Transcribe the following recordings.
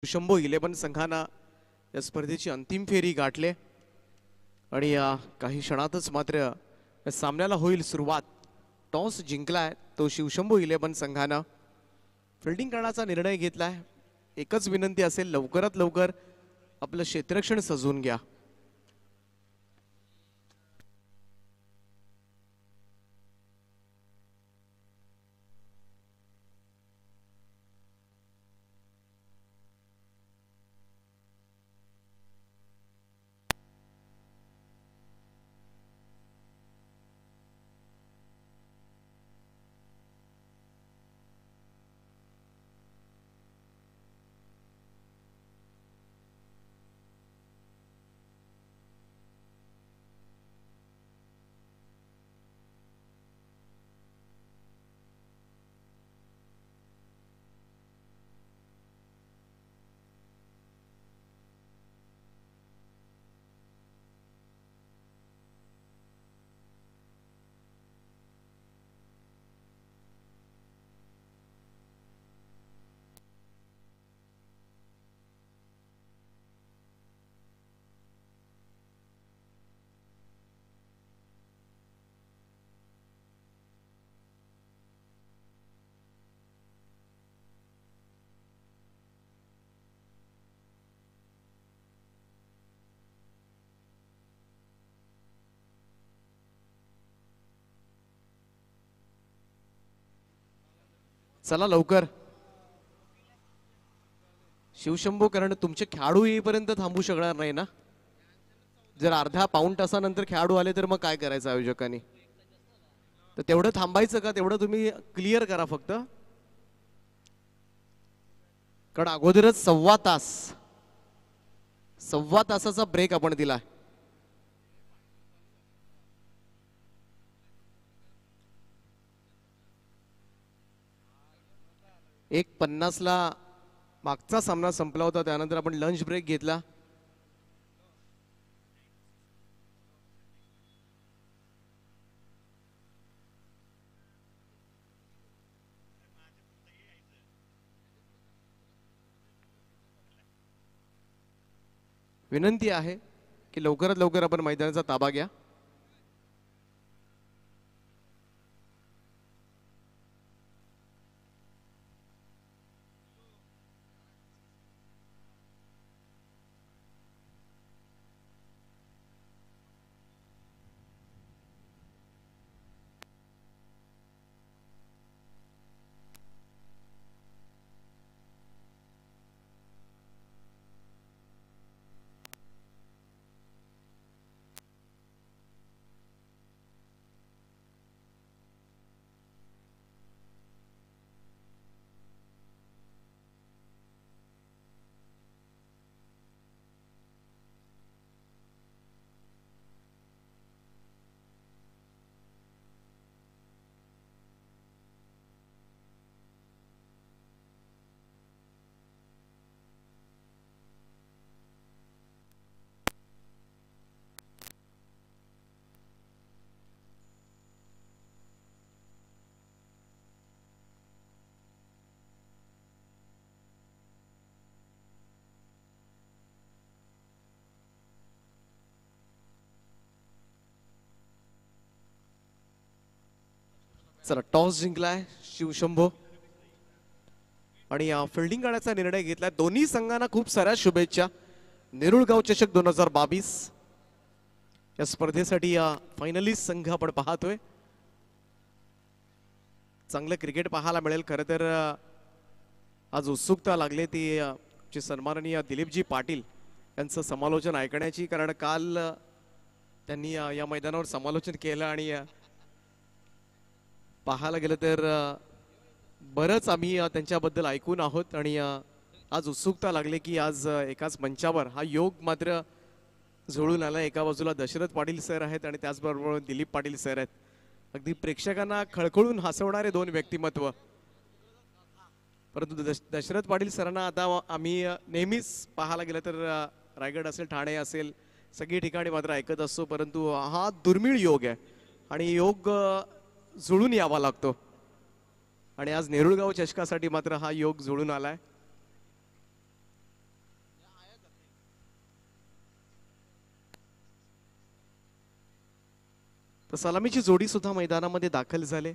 शंभो 11 संघांना या स्पर्धेची अंतिम फेरी गाठले आणि काही क्षणातच मात्र या सामन्याला होईल सुरुवात। टॉस जिंकलाय तो शिवशंभो 11 संघानं फिल्डिंग करण्याचा निर्णय घेतलाय। एकच विनंती असेल, लवकरात लवकर आपलं क्षेत्ररक्षण सजवून घ्या। चला लवकर शिवशंभो, कारण तुमचे खेळाडू येईपर्यंत थांबू शकणार नाही ना। जर अर्धा पाऊण तासानंतर खेळाडू आले तर मग काय करायचं आयोजकांनी? तर तेवढं थांबायचं का? तेवढं तुम्ही क्लिअर करा फक्त, कारण अगोदरच सव्वा तासाचा ब्रेक आपण दिला। 1:50 ला मागचा सामना संपला होता, त्यानंतर आपण लंच ब्रेक घेतला। विनंती आहे की लवकरात लवकर आपण मैदानाचा ताबा घ्या। चला, टॉस जिंकलाय शिवशंभो आणि फिल्डिंग करण्याचा निर्णय घेतलाय। दोन्ही संघांना खूप साऱ्या शुभेच्छा। नेरुळगाव चषक 2022 या स्पर्धेसाठी फायनलिस्ट संघ आपण पाहतोय। चांगलं क्रिकेट पाहायला मिळेल। खरं तर आज उत्सुकता लागली ती सन्माननीय दिलीपजी पाटील यांचं समालोचन ऐकण्याची, कारण काल त्यांनी या मैदानावर समालोचन केलं आणि पाहायला गेलं तर बरंच आम्ही त्यांच्याबद्दल ऐकून आहोत आणि आज उत्सुकता लागली की आज एकाच मंचावर हा योग मात्र जुळून आला। एका बाजूला दशरथ पाटील सर आहेत आणि त्याचबरोबर दिलीप पाटील सर आहेत। अगदी प्रेक्षकांना खळखळून हसवणारे दोन व्यक्तिमत्व। परंतु दशरथ पाटील सरांना आता आम्ही नेहमीच पाहायला गेलं तर रायगड असेल, ठाणे असेल, सगळी ठिकाणी मात्र ऐकत असतो, परंतु हा दुर्मिळ योग आहे आणि योग जुळून यावा लागतो आणि आज नेरुळगाव चषकासाठी मात्र हा योग जुळून आलाय। तर सलामीची जोडी सुद्धा मैदानामध्ये दाखल झाले.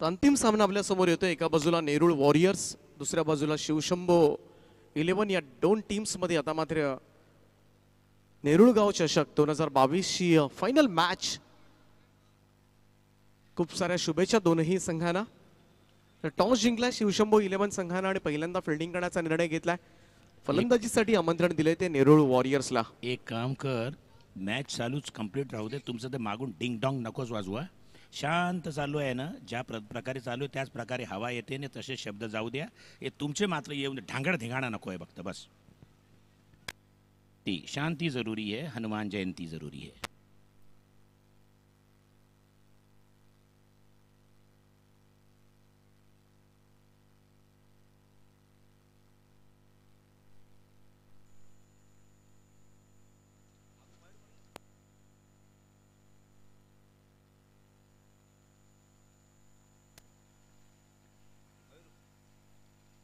अंतिम सामना आपल्या समोर येतोय. एका बाजूला नेरूळ वॉरियर्स, दुसऱ्या बाजूला शिवशंभो 11. या दोन टीम्स मध्ये आता मात्र नेरूळगाव चषक 2022 ची फायनल मॅच. खूप साऱ्या शुभेच्छा दोनही संघांना. टॉस जिंकलाय शिवशंभो 11 संघानं आणि पहिल्यांदा फिल्डिंग करण्याचा निर्णय घेतलाय. फलंदाजीसाठी आमंत्रण दिले ते नेरूळ वॉरियर्सला. एक काम कर, मॅच चालूच कंप्लीट राहू दे. तुमचं ते मागून डिंग डॉंग नकोच वाजवा. शांत चालू आहे ना, ज्या प्रकारे चालू आहे त्याच प्रकारे हवा येते ना, तसे शब्द जाऊ द्या. हे तुमचे मात्र येऊन ढांगड धिंगाणा नको आहे फक्त बस. ती शांती जरुरी आहे, हनुमान जयंती जरुरी आहे.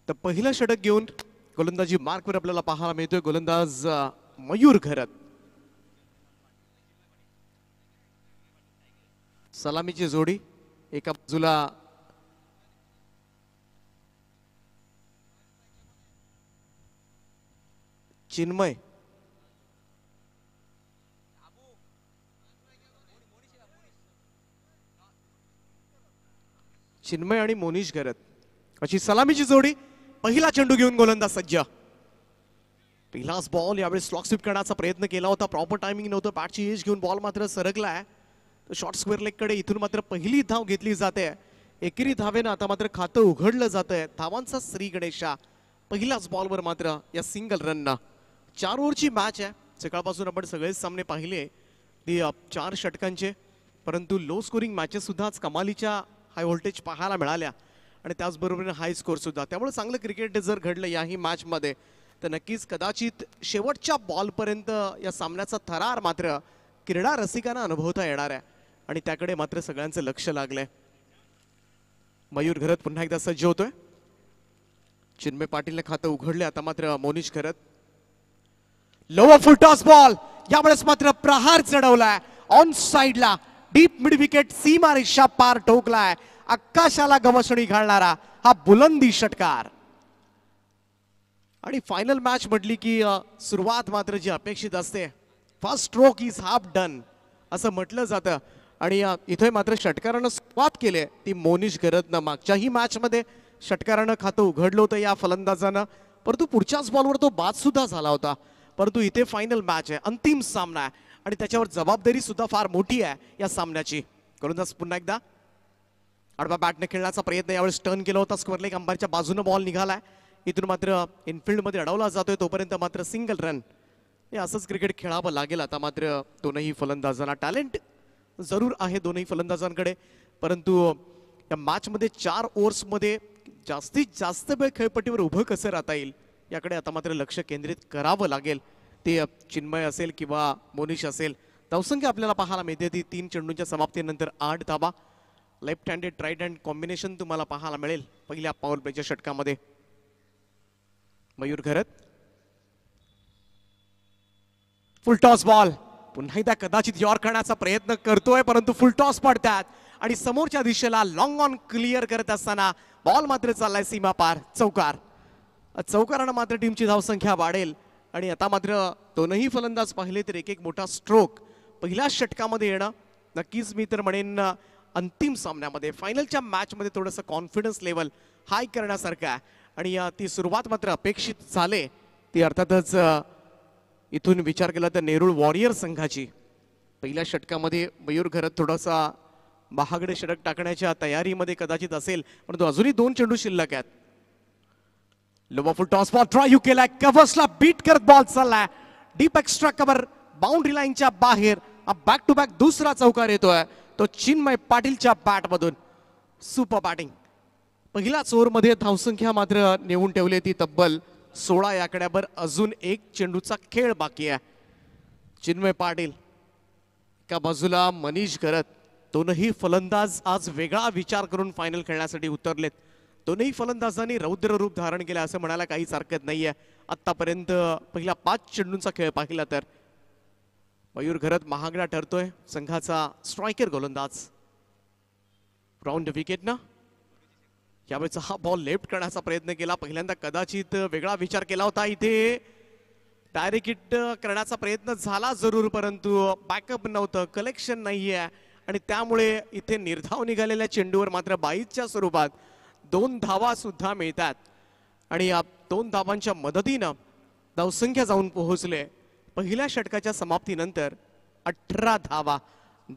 तर पहिलं षटक घेऊन गोलंदाजी मार्कवर आपल्याला पाहायला मिळतोय गोलंदाज मयूर घरत. सलामीची जोडी एका बाजूला चिन्मय, चिन्मय आणि मोनिश घरत अशी सलामीची जोडी. पहिला चेंडू घेऊन गोलंदाज सज्ज. पहिलाच बॉल यावेळी स्लॉक स्वीप करण्याचा प्रयत्न केला होता. प्रॉपर टायमिंग नव्हतं. बॅटची एज घेऊन बॉल मात्र सरकलाय. शॉर्ट स्क्वेअर लेग कडे इथून मात्र पहिली धाव घेतली जाते. एकेरी धावेनं आता मात्र खातं उघडलं जातंय. धावांचा श्री गणेशा पहिल्याच बॉलवर मात्र या सिंगल रननं. 4 ओव्हरची मॅच आहे. सकाळपासून आपण सगळेच सामने पाहिले ते 4 षटकांचे, परंतु लो स्कोरिंग मॅचेस सुद्धा आज कमालीच्या हाय व्होल्टेज पाहायला मिळाल्या आणि त्याचबरोबर हाय स्कोर सुद्धा. त्यामुळे चांगलं क्रिकेट जर घडलं याही मॅच मध्ये तर नक्कीच कदाचित शेवटच्या बॉलपर्यंत या सामन्याचा थरार मात्र क्रीडा रसिकांना अनुभवता येणार आहे आणि त्याकडे मात्र सगळ्यांचं लक्ष लागलंय. मयूर घरत पुन्हा एकदा सज्ज होतोय. चिन्मय पाटीलने खातं उघडले. आता मात्र मोनिश घरत. लोअर फुल टॉस बॉल यावेळेस मात्र प्रहार चढवलाय ऑन साइडला. डीप मिड विकेट सीमा रेषा पार ठोकलाय. आकाशाला गवसणी घालणारा हा बुलंदी षटकार. आणि फायनल मॅच म्हटली की सुरुवात मात्र जी अपेक्षित असते, first stroke is half done असं म्हटलं जातं. आणि इथे मात्र षटकारानं सुरुवात केली ती मोनिश घरतनं. मागच्याही मॅच मध्ये षटकारानं खातं उघडलं होतं या फलंदाजानं, परंतु पुढच्याच बॉलवर तो बाद सुद्धा झाला होता. परंतु इथे फायनल मॅच आहे, अंतिम सामना आहे आणि त्याच्यावर जबाबदारी सुद्धा फार मोठी आहे या सामन्याची. गोलंदाज पुन्हा एकदा आडवा बॅटने खेळण्याचा प्रयत्न यावेळेस टर्न केला होता. स्क्वेअर लेग अंपायरच्या बाजूने बॉल निघालाय. इथून मात्र इनफिल्ड मध्ये अडवला जातोय. तोपर्यंत मात्र सिंगल रन. हे असंच क्रिकेट खेळावं लागेल. आता मात्र दोनही फलंदाजांना टॅलेंट जरूर आहे दोनही फलंदाजांकडे, परंतु या मॅच मध्ये 4 ओव्हर्स मध्ये जास्तीत जास्त वेळ खेळपट्टीवर उभं कसं राहता येईल याकडे आता मात्र लक्ष केंद्रित करावं लागेल. ते चिन्मय असेल किंवा मोनिश असेल. धावसंख्या आपल्याला पाहायला मिळते ती 3 चेंडूंच्या समाप्तीनंतर 8 धावा. Left handed right hand combination तुम्हाला पाहायला मिळेल पहिल्या पॉवर प्लेच्या षटकामध्ये. Mayur Gharat. Full toss ball पुन्हा एकदा कदाचित यॉर्क करण्याचा प्रयत्न करतोय, परंतु फुल टॉस पडतात आणि समोरच्या दिशेला लॉंग ऑन क्लिअर करत असताना बॉल मात्र चाललाय सीमा पार. चौकार. चौकारानं मात्र टीमची धावसंख्या वाढेल आणि आता मात्र दोनही फलंदाज पाहिले तर एक एक मोठा स्ट्रोक पहिल्या षटकामध्ये येणं नक्कीच मी तर म्हणेन अंतिम सामन्यामध्ये फायनलच्या मॅच मध्ये थोडंसं कॉन्फिडन्स लेवल हाय करण्यासारखं आहे. आणि ती सुरुवात मात्र अपेक्षित झाले ती अर्थातच इथून विचार केला तर नेरूळ वॉरियर संघाची. पहिल्या षटकामध्ये मयूर घरत थोडासा महागडे षटक टाकण्याच्या तयारीमध्ये कदाचित असेल, परंतु अजूनही 2 चेंडू शिल्लक आहेत. लोबाफुल टॉस बॉल ड्राईव्ह केलाय, कव्हर्सला बीट करत बॉल चाललाय डीप एक्स्ट्रा कव्हर बाउंड्री लाईनच्या बाहेर. बॅक टू बॅक दुसरा चौकार येतोय तो चिन्मय पाटीलच्या बॅट मधून. Super batting. पहिल्याच ओव्हरमध्ये धावसंख्या मात्र नेऊन ठेवली ती तब्बल 16 या आकड्यावर. अजून 1 चेंडूचा खेळ बाकी आहे. चिन्मय पाटील एका बाजूला मनीष करत, दोनही फलंदाज आज वेगळा विचार करून फायनल खेळण्यासाठी उतरलेत. दोनही फलंदाजांनी रौद्र रूप धारण केलं असं म्हणायला काहीच हरकत नाहीये. आतापर्यंत पहिल्या 5 चेंडूंचा खेळ पाहिला तर मयूर घरत महागडा ठरतोय संघाचा स्ट्रायकर गोलंदाज. राऊंड विकेटनं यावेळेचा हा बॉल लेफ्ट करण्याचा प्रयत्न केला. पहिल्यांदा कदाचित वेगळा विचार केला होता, इथे डायरेक्ट हिट करण्याचा प्रयत्न झाला जरूर, परंतु बॅकअप नव्हतं, कलेक्शन नाहीये आणि त्यामुळे इथे निर्धाव निघालेल्या चेंडूवर मात्र बाईच्या स्वरूपात 2 धावा सुद्धा मिळतात. आणि या 2 धावांच्या मदतीनं धावसंख्या जाऊन पोहोचले पहिल्या षटकाच्या समाप्तीनंतर 18 धावा.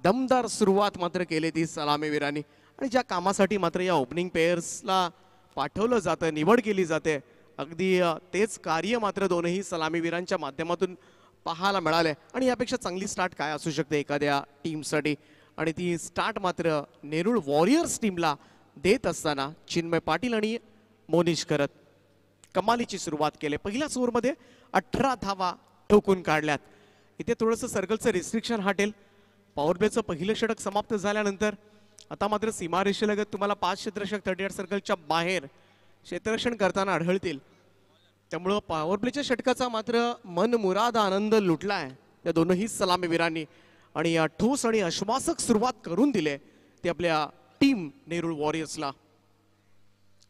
दमदार सुरुवात मात्र केली ती सलामीवीरांनी. आणि ज्या कामासाठी मात्र या ओपनिंग पेयर्सला पाठवलं जातं, निवड केली जाते, अगदी तेच कार्य मात्र दोनही सलामीवीरांच्या माध्यमातून पाहायला मिळाले. आणि यापेक्षा चांगली स्टार्ट काय असू शकते एखाद्या टीमसाठी. आणि ती स्टार्ट मात्र नेरूळ वॉरियर्स टीमला देत असताना चिन्मय पाटील आणि मोनिश करत कमालीची सुरुवात केली. पहिल्याच ओव्हरमध्ये 18 धावा ठोकून काढल्यात. इथे थोडंसं सर्कलचं रिस्ट्रिक्शन हटेल. पॉवर प्लेचं पहिलं षटक समाप्त झाल्यानंतर आता मात्र सीमारेषेलगत तुम्हाला 5 क्षेत्ररक्षक 38 सर्कलच्या बाहेर क्षेत्ररक्षण करताना आढळतील. त्यामुळं पॉवर प्लेच्या षटकाचा मात्र मनमुराद आनंद लुटलाय या दोनही सलामीवीरांनी. आणि या ठोस आणि आश्वासक सुरुवात करून दिले ते आपल्या टीम नेरूळ वॉरियर्सला.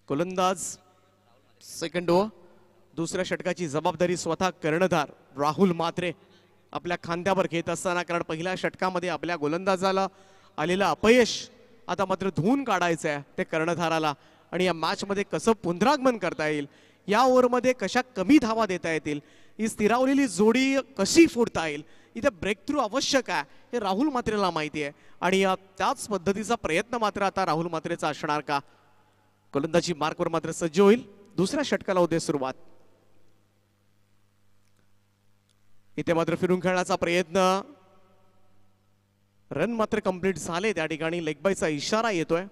गोलंदाज सेकंड ओव्हर. दुसऱ्या षटकाची जबाबदारी स्वतः कर्णधार राहुल म्हात्रे आपल्या खांद्यावर घेत असताना, कारण पहिल्या षटकामध्ये आपल्या गोलंदाजाला आलेलं अपयश आता मात्र धुवून काढायचं आहे ते कर्णधाराला. आणि या मॅचमध्ये कसं पुनरागमन करता येईल, या ओव्हरमध्ये कशा कमी धावा देता येतील, ही स्थिरावलेली जोडी कशी फोडता येईल, इथे ब्रेक थ्रू आवश्यक आहे हे राहुल म्हात्रेला माहिती आहे. आणि त्याच पद्धतीचा प्रयत्न मात्र आता राहुल म्हात्रेचा असणार का. गोलंदाजी मार्कवर मात्र सज्ज होईल. दुसऱ्या षटकाला होते सुरुवात. इथे मात्र फिरून खेळण्याचा प्रयत्न, रन मात्र कंप्लीट झाले. त्या ठिकाणी लेग बायचा इशारा येतोय.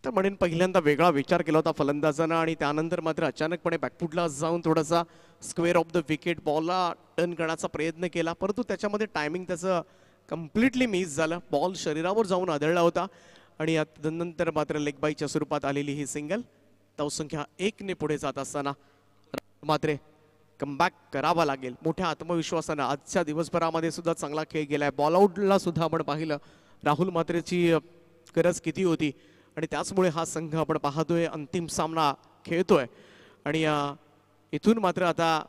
तर म्हणेन पहिल्यांदा वेगळा विचार केला होता फलंदाजानं आणि त्यानंतर मात्र अचानकपणे बॅकफुटला जाऊन थोडासा स्क्वेअर ऑफ द विकेट बॉलला टर्न करण्याचा प्रयत्न केला, परंतु त्याच्यामध्ये टायमिंग त्याचं कम्प्लिटली मिस झालं. बॉल शरीरावर जाऊन आदळला होता आणि नंतर मात्र लेग बायच्या स्वरूपात आलेली ही सिंगल. धावसंख्या 1 ने पुढे जात असताना मात्र कमबॅक करावा लागेल मोठ्या आत्मविश्वासानं. आजच्या दिवसभरामध्ये सुद्धा चांगला खेळ गेलाय. बॉल आउटला सुद्धा आपण पाहिलं राहुल म्हात्रेची गरज किती होती आणि त्याचमुळे हा संघ आपण पाहतोय अंतिम सामना खेळतोय. आणि इथून मात्र आता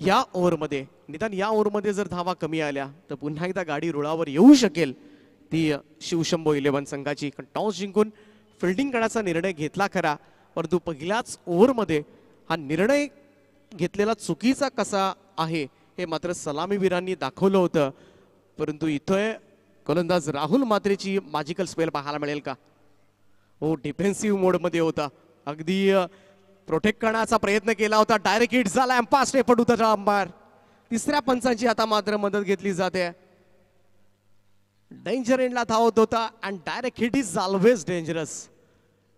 या ओव्हरमध्ये निदान या ओव्हरमध्ये जर धावा कमी आल्या तर पुन्हा एकदा गाडी रुळावर येऊ शकेल ती शिवशंभो 11 संघाची. टॉस जिंकून फिल्डिंग करण्याचा निर्णय घेतला खरा, परंतु पहिल्याच ओव्हरमध्ये हा निर्णय घेतलेला चुकीचा कसा आहे हे मात्र सलामीवीरांनी दाखवलं होतं. परंतु इथं गोलंदाज राहुल म्हात्रेची मॅजिकल स्पेल पाहायला मिळेल का. हो, डिफेन्सिव्ह मोडमध्ये होता, अगदी प्रोटेक्ट करण्याचा प्रयत्न केला होता. डायरेक्ट हिट झाला, एम्पास रेफर होता अंपायर. तिसऱ्या पंचांची आता मात्र मदत घेतली जाते. डेंजर एंडला धावत होता and direct hit is always dangerous.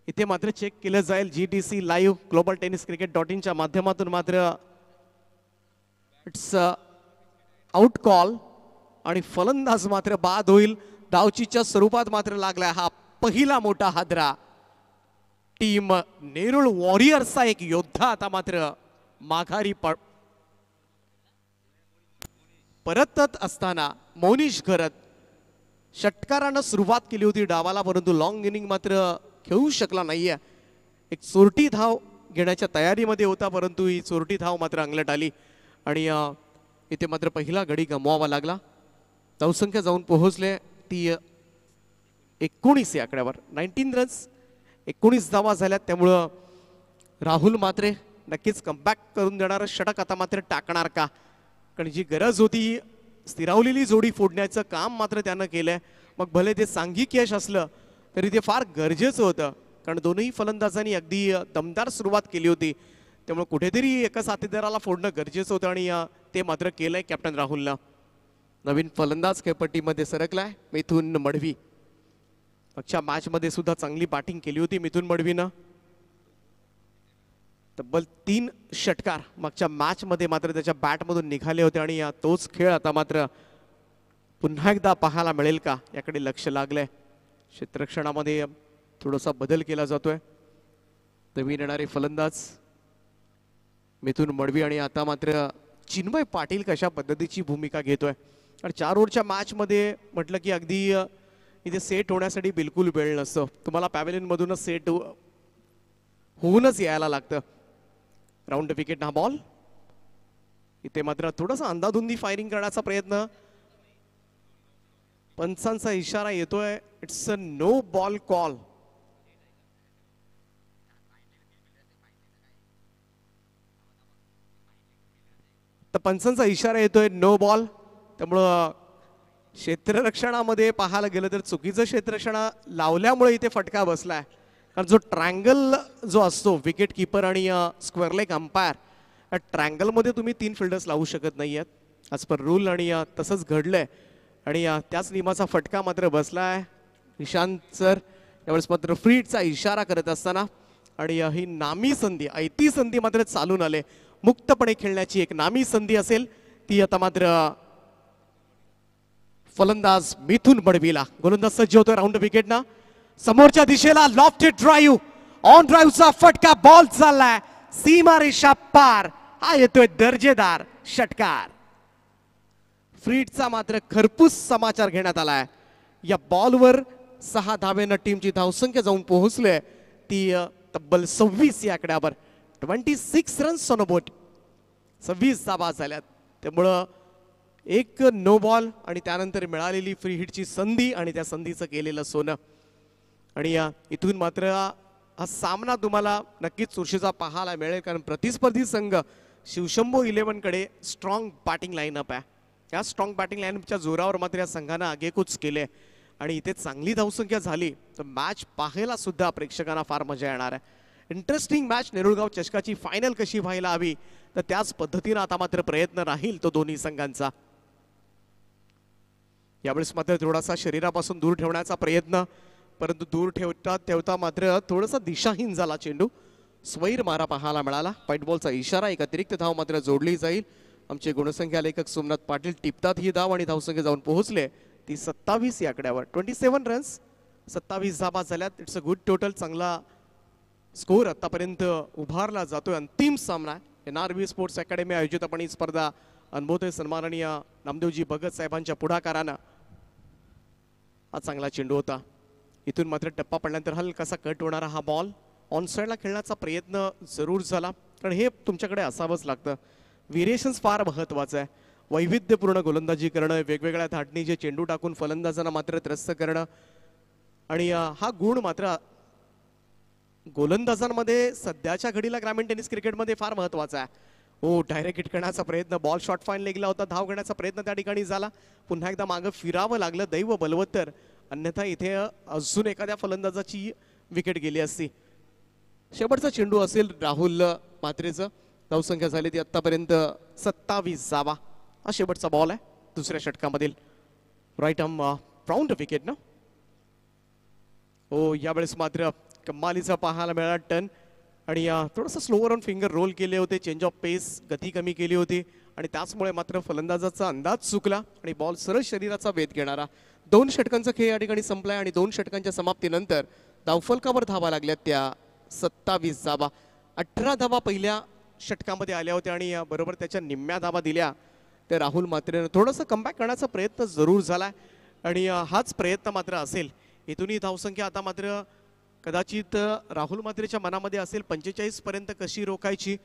इथे मात्र चेक केलं जाईल GTC लाईव्ह ग्लोबल टेनिस क्रिकेट.in च्या माध्यमातून. मात्र इट्स आउट कॉल आणि फलंदाज मात्र बाद होईल. धावचीच्या स्वरूपात मात्र लागलाय हा पहिला मोठा हादरा. टीम नेरूळ वॉरियर्सचा एक योद्धा आता मात्र माघारी परतत असताना मोनिश करत षटकारानं सुरुवात केली होती डावाला, परंतु लॉंग इनिंग मात्र खेळू शकला नाहीये. एक चोरटी धाव घेण्याच्या तयारीमध्ये होता, परंतु ही चोरटी धाव मात्र अंगलट आली आणि इथे मात्र पहिला गडी गमवावा लागला. धावसंख्या जाऊन पोहोचले ती 19 या आकड्यावर. 19 रन्स 19 धावा झाल्यात. त्यामुळं राहुल म्हात्रे नक्कीच कमबॅक करून देणारं षटक आता मात्र टाकणार का, कारण जी गरज होती स्थिरावलेली जोडी फोडण्याचं काम मात्र त्यानं केलंय. मग भले ते सांघिक यश असलं तरी ते फार गरजेचं होतं, कारण दोनही फलंदाजांनी अगदी दमदार सुरुवात केली होती. त्यामुळे कुठेतरी एका साथीदाराला फोडणं गरजेचं होतं आणि ते मात्र केलंय कॅप्टन राहुलनं. नवीन फलंदाज खेळपट्टीमध्ये सरकलाय मिथुन मडवी. मागच्या मॅचमध्ये सुद्धा चांगली बॅटिंग केली होती मिथुन मडवीनं. तब्बल 3 षटकार मागच्या मॅचमध्ये मात्र त्याच्या बॅटमधून निघाले होते आणि तोच खेळ आता मात्र पुन्हा एकदा पाहायला मिळेल का याकडे लक्ष लागलंय. क्षेत्ररक्षणामध्ये थोडासा बदल केला जातोय. नवीन येणारे फलंदाज मिथुन मडवी आणि आता मात्र चिन्मय पाटील कशा पद्धतीची भूमिका घेतोय. आणि 4 ओव्हरच्या मॅचमध्ये म्हटलं की अगदी इथे सेट होण्यासाठी बिलकुल वेळ नसतो. तुम्हाला पॅव्हेलियन मधूनच सेट होऊनच यायला लागतं. राऊंड विकेट हा बॉल. इथे मात्र थोडासा अंदाधुंदी फायरिंग करण्याचा प्रयत्न. पंचांचा इशारा येतोय. It's a no ball call. तर पंचांचा इशारा येतोय नो बॉल. त्यामुळं क्षेत्ररक्षणामध्ये पाहायला गेलं तर चुकीचं क्षेत्ररक्षण लावल्यामुळे इथे फटका बसलाय. कारण जो ट्रँगल जो असतो विकेट किपर आणि स्क्वेअर लेग अंपायर, या ट्रँगलमध्ये तुम्ही 3 फिल्डर्स लावू शकत नाहीयेत ॲज पर रूल. आणि तसंच घडलंय आणि त्याच नियमाचा फटका मात्र बसलाय. निशांत सर यावेळेस मात्र फ्रीडचा इशारा करत असताना आणि ही नामी संधी, ऐती संधी मात्र चालून आले. मुक्तपणे खेळण्याची एक नामी संधी असेल ती आता मात्र फलंदाज मिथुन मडवीला. गोलंदाज सज्ज होतोय राऊंड विकेटना. समोरच्या दिशेला लॉफ्टेड ड्राईव्ह, ऑन ड्राईव्हचा फटका, बॉल चाललाय सीमारेषा पार. हा येतोय दर्जेदार षटकार. फ्रीडचा मात्र खरपूस समाचार घेण्यात आलाय. या बॉलवर 6 धावेनं टीमची धावसंख्या जाऊन पोहोचले ती तब्बल 26 या आकड्यावर. 26 रन्स ऑन अ बोट. 26 धावा झाल्यात. त्यामुळं एक नो बॉल आणि त्यानंतर मिळालेली फ्री हिटची संधी आणि त्या संधीचं केलेलं सोनं. आणि इथून मात्र हा सामना तुम्हाला नक्कीच चुरशीचा पाहायला मिळेल, कारण प्रतिस्पर्धी संघ शिवशंभो 11 कडे स्ट्रॉंग बॅटिंग लाईनअप आहे. या स्ट्रॉंग बॅटिंग लाईनअपच्या जोरावर मात्र या संघानं आगेकूच केले आणि इथे चांगली धावसंख्या झाली तर मॅच पाहायला सुद्धा प्रेक्षकांना फार मजा येणार आहे. Interesting match. नेरुळगाव चषकाची फायनल कशी व्हायला हवी तर त्याच पद्धतीनं आता मात्र प्रयत्न राहील तो दोन्ही संघांचा. यावेळेस मात्र थोडासा शरीरापासून दूर ठेवण्याचा प्रयत्न, परंतु दूर ठेवता मात्र थोडासा दिशाहीन झाला चेंडू. स्वैर मारा पाहायला मिळाला. व्हाईट बॉलचा इशारा. एक अतिरिक्त धाव मात्र जोडली जाईल. आमचे गुणसंख्या लेखक सोमनाथ पाटील टिपतात ही धाव आणि धावसंख्या जाऊन पोहोचले ती 27 या आकड्यावर. 27 रन्स, 27 धावा झाल्यात. It's a good total. चांगला स्कोर आतापर्यंत उभारला जातोय. अंतिम सामना NRB स्पोर्ट्स अकॅडमी आयोजित आपण ही स्पर्धा अनुभवतोय. सन्माननीय नामदेवजी भगत साहेबांच्या पुढाकारानं. हा चांगला चेंडू होता. इथून मात्र टप्पा पडल्यानंतर हलकासा कट होणारा हा बॉल. ऑन साईडला खेळण्याचा प्रयत्न जरूर झाला, कारण हे तुमच्याकडे असावंच लागतं. व्हेरिएशन्स फार महत्वाचं आहे. वैविध्यपूर्ण गोलंदाजी करणं, वेगवेगळ्या धाटणीचे चेंडू टाकून फलंदाजांना मात्र त्रस्त करणं आणि हा गुण मात्र गोलंदाजांमध्ये सध्याच्या घडीला ग्रामीण टेनिस क्रिकेटमध्ये फार महत्वाचा आहे. हो, डायरेक्ट हिट करण्याचा प्रयत्न, बॉल शॉर्ट फाईन लेगला होता, धाव घेण्याचा प्रयत्न त्या ठिकाणी झाला. पुन्हा एकदा मागं फिरावं लागलं. दैव बलवत्तर, अन्यथा इथे अजून एखाद्या फलंदाजाची विकेट गेली असती. शेवटचा चेंडू असेल राहुल म्हात्रेचं. धावसंख्या झाली ती आतापर्यंत 27 धावा. हा शेवटचा बॉल आहे दुसऱ्या षटकामधील. राईट आर्म राऊंड विकेट ना. हो, यावेळेस मात्र कमालीचा पाहायला मिळाला टर्न आणि थोडंसं स्लोवर ऑन फिंगर रोल केले होते. चेंज ऑफ पेस, गती कमी केली होती आणि त्याचमुळे मात्र फलंदाजाचा अंदाज चुकला आणि बॉल सरळ शरीराचा वेध घेणारा. 2 षटकांचा खेळ या ठिकाणी संपलाय आणि 2 षटकांच्या समाप्तीनंतर धावफलकावर धावा लागल्यात त्या 27 धावा. 18 धावा पहिल्या षटकामध्ये आल्या होत्या आणि बरोबर त्याच्या निम्म्या धावा दिल्या. तर राहुल म्हात्रेनं थोडंसं कमबॅक करण्याचा प्रयत्न जरूर झालाय आणि हाच प्रयत्न मात्र असेल. इथूनही धावसंख्या आता मात्र कदाचित राहुल म्हात्रेच्या मनामध्ये असेल 45 पर्यंत कशी रोखायची.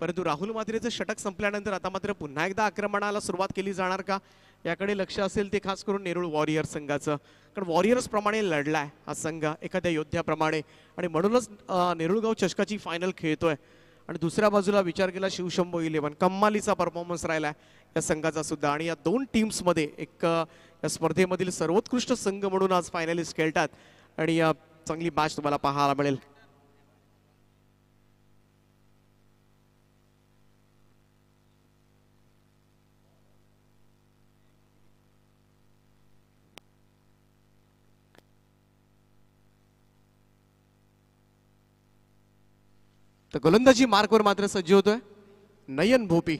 परंतु राहुल म्हात्रेचं षटक संपल्यानंतर आता मात्र पुन्हा एकदा आक्रमणाला सुरुवात केली जाणार का याकडे लक्ष असेल ते खास करून नेरुळ वॉरियर संघाचं. कारण वॉरियर्स प्रमाणे लढलाय हा संघ एखाद्या योद्ध्याप्रमाणे आणि म्हणूनच नेरुळगाव चषकाची फायनल खेळतोय आणि दुसऱ्या बाजूला विचार केला शिवशंभो 11 कम्मालीचा परफॉर्मन्स राहिला या संघाचा सुद्धा आणि या दोन टीम्स मध्ये एक या स्पर्धेमधील सर्वोत्कृष्ट संघ म्हणून आज फायनलिस्ट खेळतात आणि चांगली मॅच तुम्हाला पाहायला मिळेल. तर गोलंदाजी मार्कवर मात्र सज्ज होतोय नयन भोपी.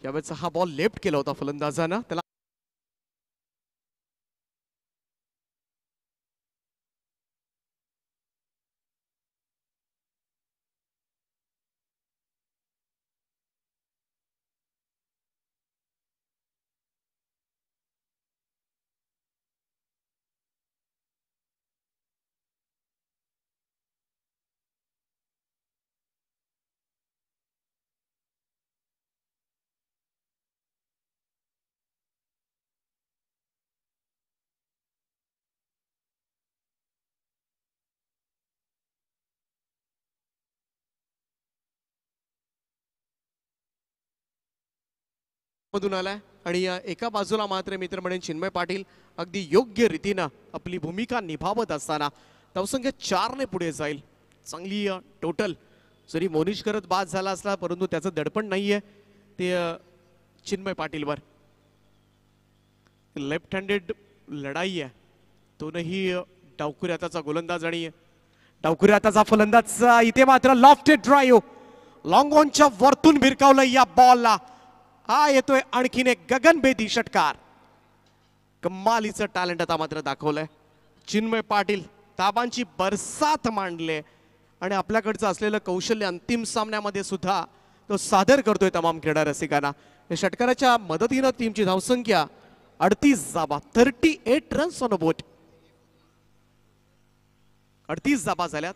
यावेळेचा हा बॉल लेफ्ट केला होता फलंदाजानं, त्याला मधून आलाय आणि एका बाजूला मात्र मित्र म्हणेन चिन्मय पाटील अगदी योग्य रीतीनं आपली भूमिका निभावत असताना धावसंख्या 4 ने पुढे जाईल. चांगली टोटल जरी मोनिश करत बाद झाला असला परंतु त्याचं दडपण नाहीये ते चिन्मय पाटीलवर. लेफ्ट हँडेड लढाई आहे, दोनही डावखुरी हाताचा गोलंदाज आणि डावखुरी हाताचा फलंदाज. इथे मात्र लॉफ्टेड ड्राईव्ह लॉंग ऑनच्या वरतून भिरकावलं या बॉलला. हा येतोय आणखीन एक गगनभेदी षटकार. कमालीचं टॅलेंट आता मात्र दाखवलंय चिन्मय पाटील. धाबांची बरसात मांडले आणि आपल्याकडचं असलेलं कौशल्य अंतिम सामन्यामध्ये सुद्धा तो सादर करतोय तमाम क्रीडा रसिकांना. या षटकाराच्या मदतीनं टीमची धावसंख्या 38 धाबा 38 रन्स ऑन अ बोट. 38 धाबा झाल्यात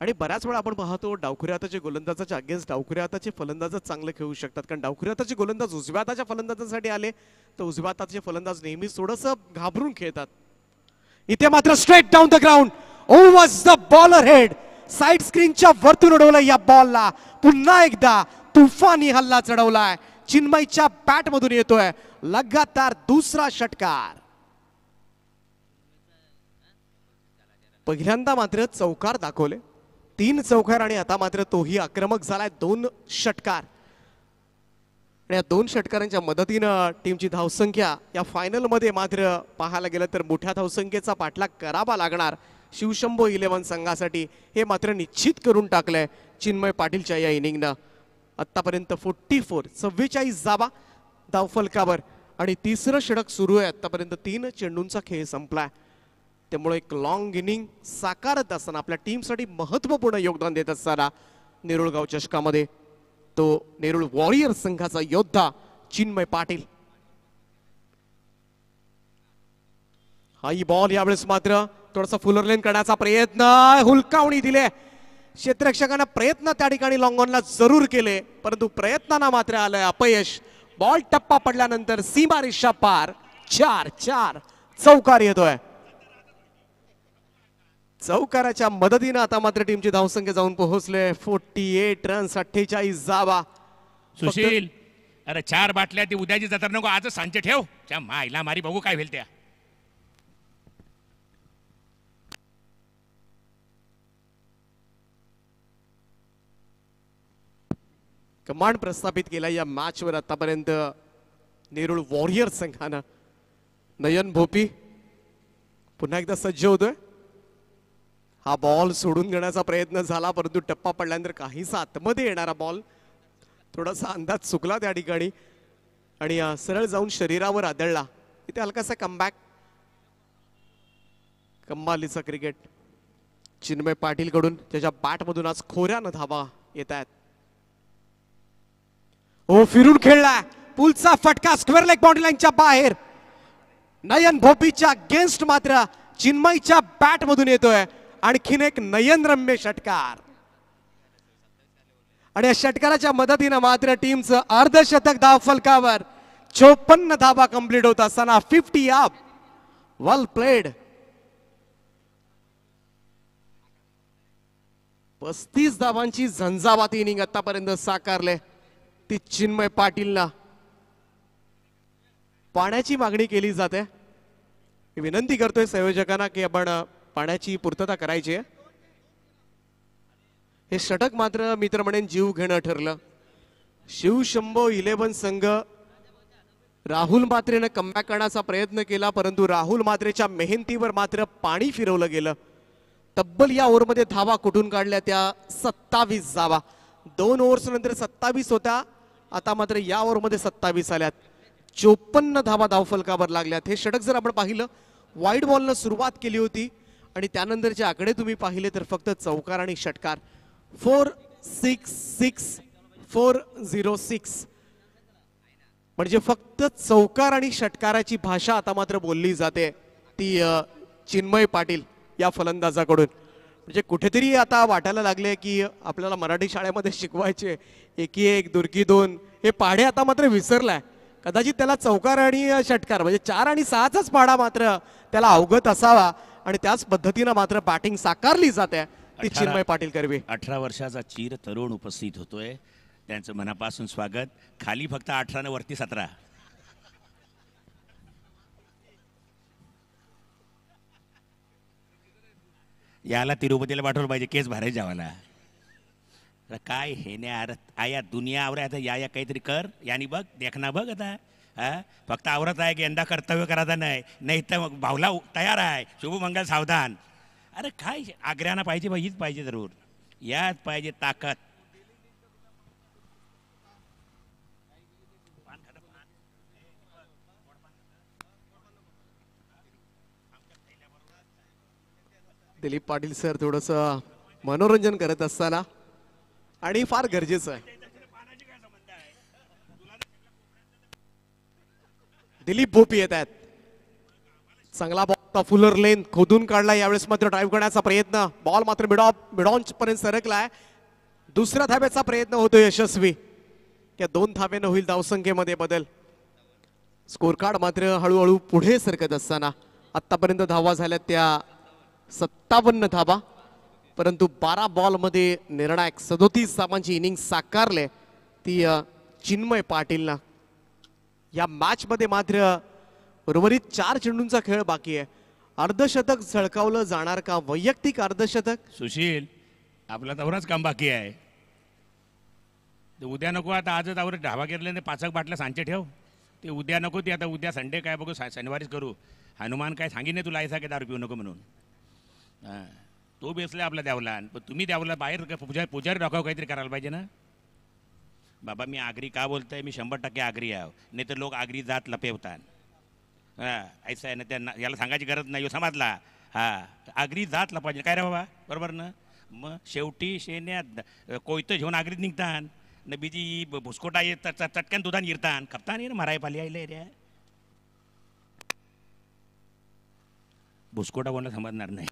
आणि बऱ्याच वेळा आपण पाहतो डावखुरी हाताचे गोलंदाजाच्या अगेन्स्ट डावखुरी हाताचे फलंदाज चांगले खेळू शकतात, कारण डावखुरी हाताचे गोलंदाज उजव्या हाताच्या फलंदाजांसाठी आले तर उजव्या हाताचे फलंदाज नेहमीच थोडंसं घाबरून खेळतात. इथे मात्र straight down the ground over the bowler head side स्क्रीनच्या वरतून उडवलं या बॉलला. पुन्हा एकदा तुफानी हल्ला चढवलाय चिन्मयच्या बॅट मधून येतोय लगातार दुसरा षटकार. पहिल्यांदा मात्र चौकार दाखवले, 3 चौकार आणि आता मात्र तोही आक्रमक झालाय 2 षटकार. आणि या 2 षटकारांच्या मदतीनं टीमची धावसंख्या या फायनल मध्ये मात्र पाहायला गेलं तर मोठ्या धावसंख्येचा पाठलाग करावा लागणार शिवशंभो 11 संघासाठी हे मात्र निश्चित करून टाकलंय चिन्मय पाटीलच्या या इनिंगनं. आतापर्यंत 44 धाबा धावफलकावर आणि तिसरं षटक सुरू आहे. आतापर्यंत 3 चेंडूंचा खेळ संपलाय. त्यामुळे एक लॉंग इनिंग साकारत असताना आपल्या टीमसाठी महत्त्वपूर्ण योगदान देत असताना नेरुळगाव चषकामध्ये तो नेरुळ वॉरियर संघाचा योद्धा चिन्मय पाटील. हाई बॉल यावेळेस मात्र थोडासा फुलर लेन करण्याचा प्रयत्न, हुलकावणी दिले क्षेत्ररक्षकांना. प्रयत्न त्या ठिकाणी लॉंग ऑनला जरूर केले परंतु प्रयत्नांना मात्र आलंय अपयश. बॉल टप्पा पडल्यानंतर सीमारेषा पार 4 चौकार येतोय. चौकाराच्या मदतीनं आता मात्र टीमची धावसंख्या जाऊन पोहोचले 48 रन्स 48 धावा. सुशील अरे 4 बाटल्या ती उद्याची जत्रा नको आजच सांचे ठेव. त्या माईला मारी बघू काय होईल त्या. कमांड प्रस्थापित केला या मॅच वर आतापर्यंत नेरुळ वॉरियर संघानं. नयन भोपी पुन्हा एकदा सज्ज होतोय. हा बॉल सोडून घेण्याचा प्रयत्न झाला परंतु टप्पा पडल्यानंतर काहीसा आतमध्ये येणारा बॉल थोडासा अंदाज चुकला त्या ठिकाणी आणि सरळ जाऊन शरीरावर आदळला. इथे हलकासा कमबॅक. कमालीचा क्रिकेट चिन्मय पाटील कडून त्याच्या बॅट मधून आज खोऱ्यानं धावा येत आहेत. हो फिरून खेळला पुलचा फटका स्क्वेअर लेग बाउंड्री लाईनच्या बाहेर. नयन भोपीच्या अगेन्स्ट मात्र चिन्मयच्या बॅट मधून येतोय आणखीन एक नयनरम्य षटकार. आणि या षटकाराच्या मदतीनं मात्र टीमचं अर्धशतक धावफलकावर 54 धावा कंप्लीट होत असताना 50 अप. वेल प्लेड. 35 धावांची झंझावाती इनिंग आतापर्यंत साकारले. ती चिन्मय पाटीलला पाण्याची मागणी केली जाते. मी विनंती करतोय संयोजकांना की आपण पाण्याची पूर्तता करायची आहे. हे षटक मात्र मी तर म्हणेन जीव घेणं ठरलं. शिवशंभो 11 संघ राहुल मात्रेनं कमबॅक करण्याचा प्रयत्न केला, परंतु राहुल मात्रेच्या मेहनतीवर मात्र पाणी फिरवलं गेलं. तब्बल या ओव्हरमध्ये धावा कुठून काढल्या त्या 27 धावा. 2 ओव्हर्स नंतर 27 होत्या, आता मात्र या ओव्हरमध्ये 27 आल्यात. 54 धावा धावफलकावर लागल्यात. हे षटक जर आपण पाहिलं वाईड बॉलनं सुरुवात केली होती आणि त्यानंतरचे आकडे तुम्ही पाहिले तर फक्त चौकार आणि षटकार. 4-6-6 4-0-6 म्हणजे फक्त चौकार आणि षटकाराची भाषा आता मात्र बोलली जाते ती चिन्मय पाटील या फलंदाजाकडून. म्हणजे कुठेतरी आता वाटायला लागले की आपल्याला मराठी शाळेमध्ये शिकवायचे 1-1 2-2 हे पाढे आता मात्र विसरलाय. कदाचित त्याला चौकार आणि षटकार म्हणजे 4 आणि 6चाच पाढा मात्र त्याला अवगत असावा आणि त्याच पद्धतीनं मात्र बॅटिंग साकारली जाते ती चिन्मय पाटील कर्वे. 18 वर्षाचा चीर तरुण उपस्थित होतोय, त्यांचं मनापासून स्वागत. खाली फक्त 18 न वरती 17. याला तिरुपतीला पाठवलं पाहिजे केस भरायचे जावाला. काय हे ने आया दुनिया आवरा आता या काहीतरी कर यानी बघ देखना बघ आता. हा फक्त आवरत आहे की यंदा कर्तव्य करायचं नाही तर मग भावला तयार आहे शुभमंगल सावधान. अरे काय आग्र्याना पाहिजे बा, हीच पाहिजे जरूर, याच पाहिजे ताकद. दिलीप पाटील सर थोडस मनोरंजन करत असताना आणि फार गरजेचं आहे. दिलीप भोपी येत आहेत. चांगला बॉल फुलर लेन खोदून काढला. यावेळेस मात्र ड्राईव्ह करण्याचा प्रयत्न, बॉल मात्र मिडॉन पर्यंत सरकलाय. दुसऱ्या धाब्याचा प्रयत्न होतो यशस्वी. त्या 2 धाब्यानं होईल धावसंख्येमध्ये बदल. स्कोर कार्ड मात्र हळूहळू पुढे सरकत असताना आतापर्यंत धावा झाल्या त्या 57 धावा, परंतु 12 बॉल मध्ये निर्णायक 37 धावांची इनिंग साकारले ती चिन्मय पाटीलला. या मॅच मध्ये मात्र उर्वरित 4 चेंडूंचा खेळ बाकी आहे. अर्धशतक झळकावलं जाणार का? वैयक्तिक अर्धशतक. सुशील आपला तवरच काम बाकी आहे. उद्या नको, आता आजच आवर ढाबा घेतल्याने 5 बाटल्या सांचे ठेव. ते उद्या नको, ते आता उद्या संडे काय बघू, शनिवारीच करू. हनुमान काय सांगितले तुला ऐसा की दारू पिऊ नको म्हणून. तो बेसला आपला द्यावला, पण तुम्ही द्यावला बाहेर पुजारी राखाव काहीतरी करायला पाहिजे ना. बाबा मी आगरी का बोलताय, मी 100% आगरी आहे. नाही तर लोक आगरी जात लपेवतात. ऐसा आहे ना, त्यांना याला सांगायची गरज नाही, समजला. आगरी जात लपायचे काय रे बाबा, बरोबर ना. मग शेवटी शेण्यात कोयतं घेऊन आगरीत निघतात न, बीजी भुसकोटा येत चटक्यान दुधान गिरतात. खपता नाही ना मराय पाली आईले रे. भुसकोटा कोणाला समजणार नाही.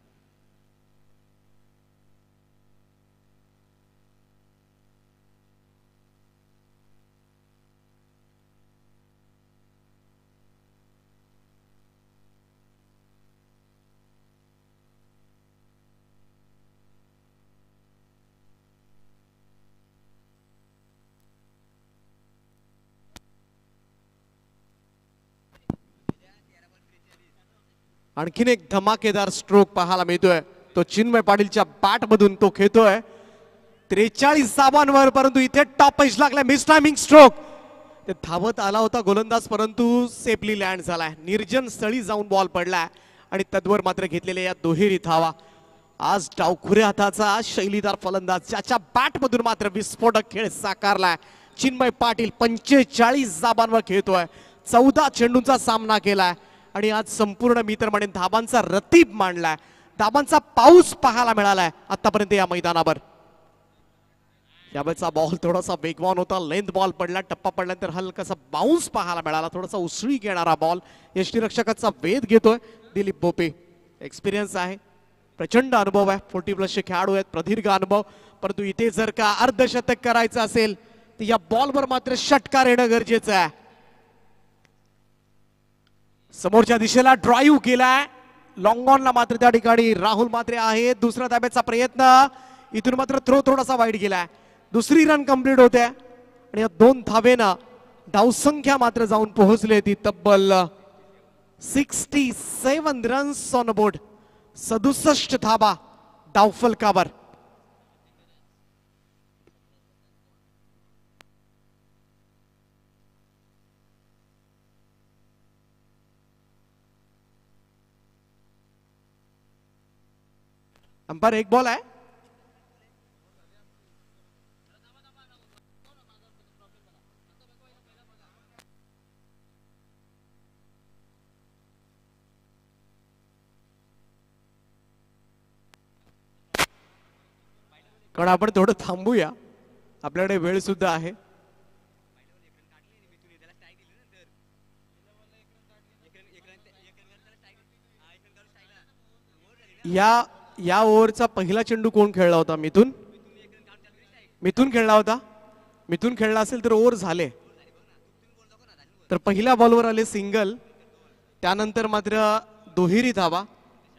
आणखीन एक धमाकेदार स्ट्रोक पाहायला मिळतोय. तो चिन्मय पाटीलच्या बॅट मधून तो खेळतोय 43 धावांवर, परंतु इथे टॉप एज लागलाय. Miss timing stroke. ते धावत आला होता गोलंदाज, परंतु सेफली लँड झालाय. निर्जन स्थळी जाऊन बॉल पडलाय आणि तद्वर मात्र घेतलेल्या या दुहेरी धावा. आज डावखुऱ्या हाताचा शैलीदार फलंदाज ज्याच्या बॅट मधून मात्र विस्फोटक खेळ साकारलाय. चिन्मय पाटील 45 धावांवर खेळतोय. 14 चेंडूंचा सामना केलाय आणि आज संपूर्ण मी तर म्हणेन धाबांचा रतीब मांडलाय. धाबांचा पाऊस पाहायला मिळालाय आतापर्यंत या मैदानावर. यावेळेचा बॉल थोडासा वेगवान होता, लेंथ बॉल पडला, टप्पा पडल्यानंतर हलकासा बाउन्स पाहायला मिळाला. थोडासा उसळी घेणारा बॉल यष्टीरक्षकाचा वेध घेतोय दिलीप भोपे. एक्सपिरियन्स आहे, प्रचंड अनुभव आहे, 40+ खेळाडू आहेत, प्रदीर्घ अनुभव. परंतु इथे जर का अर्धशतक करायचं असेल तर या बॉलवर मात्र षटकार येणं गरजेचं आहे. समोरच्या दिशेला ड्राईव्ह केलाय, लॉंग ऑनला मात्र त्या ठिकाणी राहुल मात्रे आहे. दुसऱ्या धाब्याचा प्रयत्न, इथून मात्र थ्रो थोडासा वाईट गेलाय. दुसरी रन कंप्लीट होते आणि या 2 धावेनं धावसंख्या मात्र जाऊन पोहोचली ती तब्बल 67 रन्स ऑन बोर्ड. 67 धाबा धावफलकावर. अंपायर एक बॉल आहे. कारण आपण थोडं थांबूया, आपल्याकडे वेळ सुद्धा आहे. या ओव्हरचा पहिला चेंडू कोण खेळला होता? मिथून खेळला होता. मिथून खेळला असेल तर ओव्हर झाले. तर पहिल्या बॉलवर आले सिंगल, त्यानंतर मात्र दुहेरी धावा,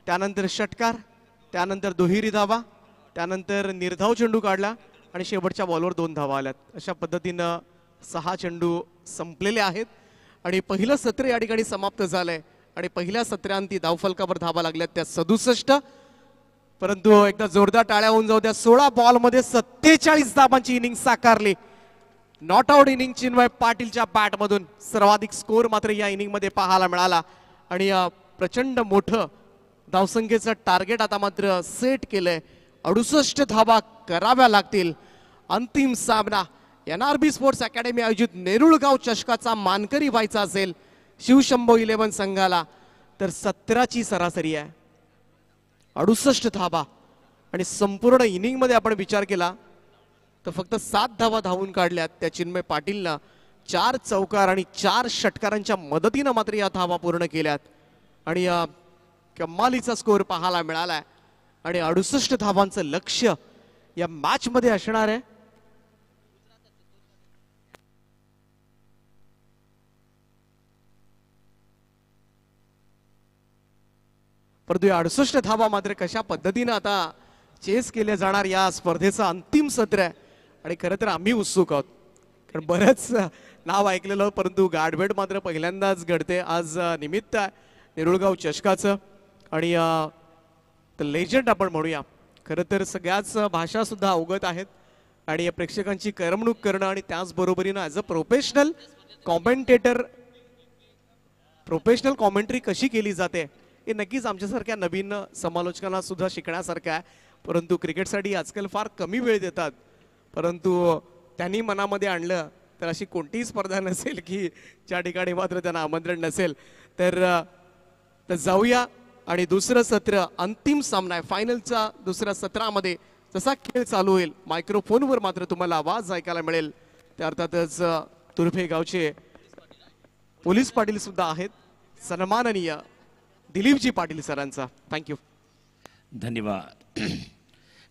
त्यानंतर षटकार, त्यानंतर दुहेरी धावा, त्यानंतर निर्धाव चेंडू काढला आणि शेवटच्या बॉलवर 2 धावा आल्यात. अशा पद्धतीनं 6 चेंडू संपलेले आहेत आणि पहिलं सत्र या ठिकाणी समाप्त झालंय आणि पहिल्या सत्रांती धावफलकावर धावा लागल्यात त्या 67. परंतु एकदा जोरदार टाळ्या होऊन जाऊ द्या. 16 बॉलमध्ये 47 धावांची इनिंग साकारली. नॉट आउट इनिंग चिन्मय पाटीलच्या बॅटमधून सर्वाधिक स्कोर मात्र या इनिंग मध्ये पाहायला मिळाला आणि प्रचंड मोठं धावसंख्येचं टार्गेट आता मात्र सेट केलंय. 68 धावा कराव्या लागतील. अंतिम सामना NRB स्पोर्ट्स अकॅडमी आयोजित नेरुळगाव चषकाचा मानकरी व्हायचा असेल शिवशंभो 11 संघाला तर 17ची सरासरी आहे. 68 धावा आणि संपूर्ण इनिंग मध्ये आपण विचार केला तर फक्त 7 धावा धावून काढल्यात त्या चिन्मय पाटीलनं. 4 चौकार आणि 4 षटकारांच्या मदतीनं मात्र या धावा पूर्ण केल्यात आणि कमालीचा स्कोर पाहायला मिळालाय आणि 68 धावांचं लक्ष्य या मॅच मध्ये असणार आहे. परंतु या 68 धावा मात्र कशा पद्धतीने आता चेस केले जाणार या स्पर्धेचं अंतिम सत्र आहे आणि खरं तर आम्ही उत्सुक आहोत. कारण बरंच नाव ऐकलेलं परंतु गाठभेट मात्र पहिल्यांदाच घडते. आज निमित्त आहे नेरुळगाव चषकाचं आणि लेजंड आपण म्हणूया. खरं तर सगळ्याच भाषा सुद्धा अवगत आहेत आणि या प्रेक्षकांची करमणूक करणं आणि त्याचबरोबरीनं ॲज अ प्रोफेशनल कॉमेंट्री कशी केली जाते हे नक्कीच आमच्यासारख्या नवीन समालोचकांना सुद्धा शिकण्यासारखं आहे. परंतु क्रिकेटसाठी आजकाल फार कमी वेळ देतात. परंतु त्यांनी मनामध्ये आणलं तर अशी कोणतीही स्पर्धा नसेल की ज्या ठिकाणी मात्र त्यांना आमंत्रण नसेल. तर जाऊया आणि दुसरं सत्र अंतिम सामना आहे. फायनलचा दुसऱ्या सत्रामध्ये जसा खेळ चालू होईल मायक्रोफोनवर मात्र तुम्हाला आवाज ऐकायला मिळेल. त्या अर्थातच तुर्भे गावचे पोलीस पाटील सुद्धा आहेत. सन्माननीय दिलीपजी पाटिल सरांचा. Thank you. धन्यवाद.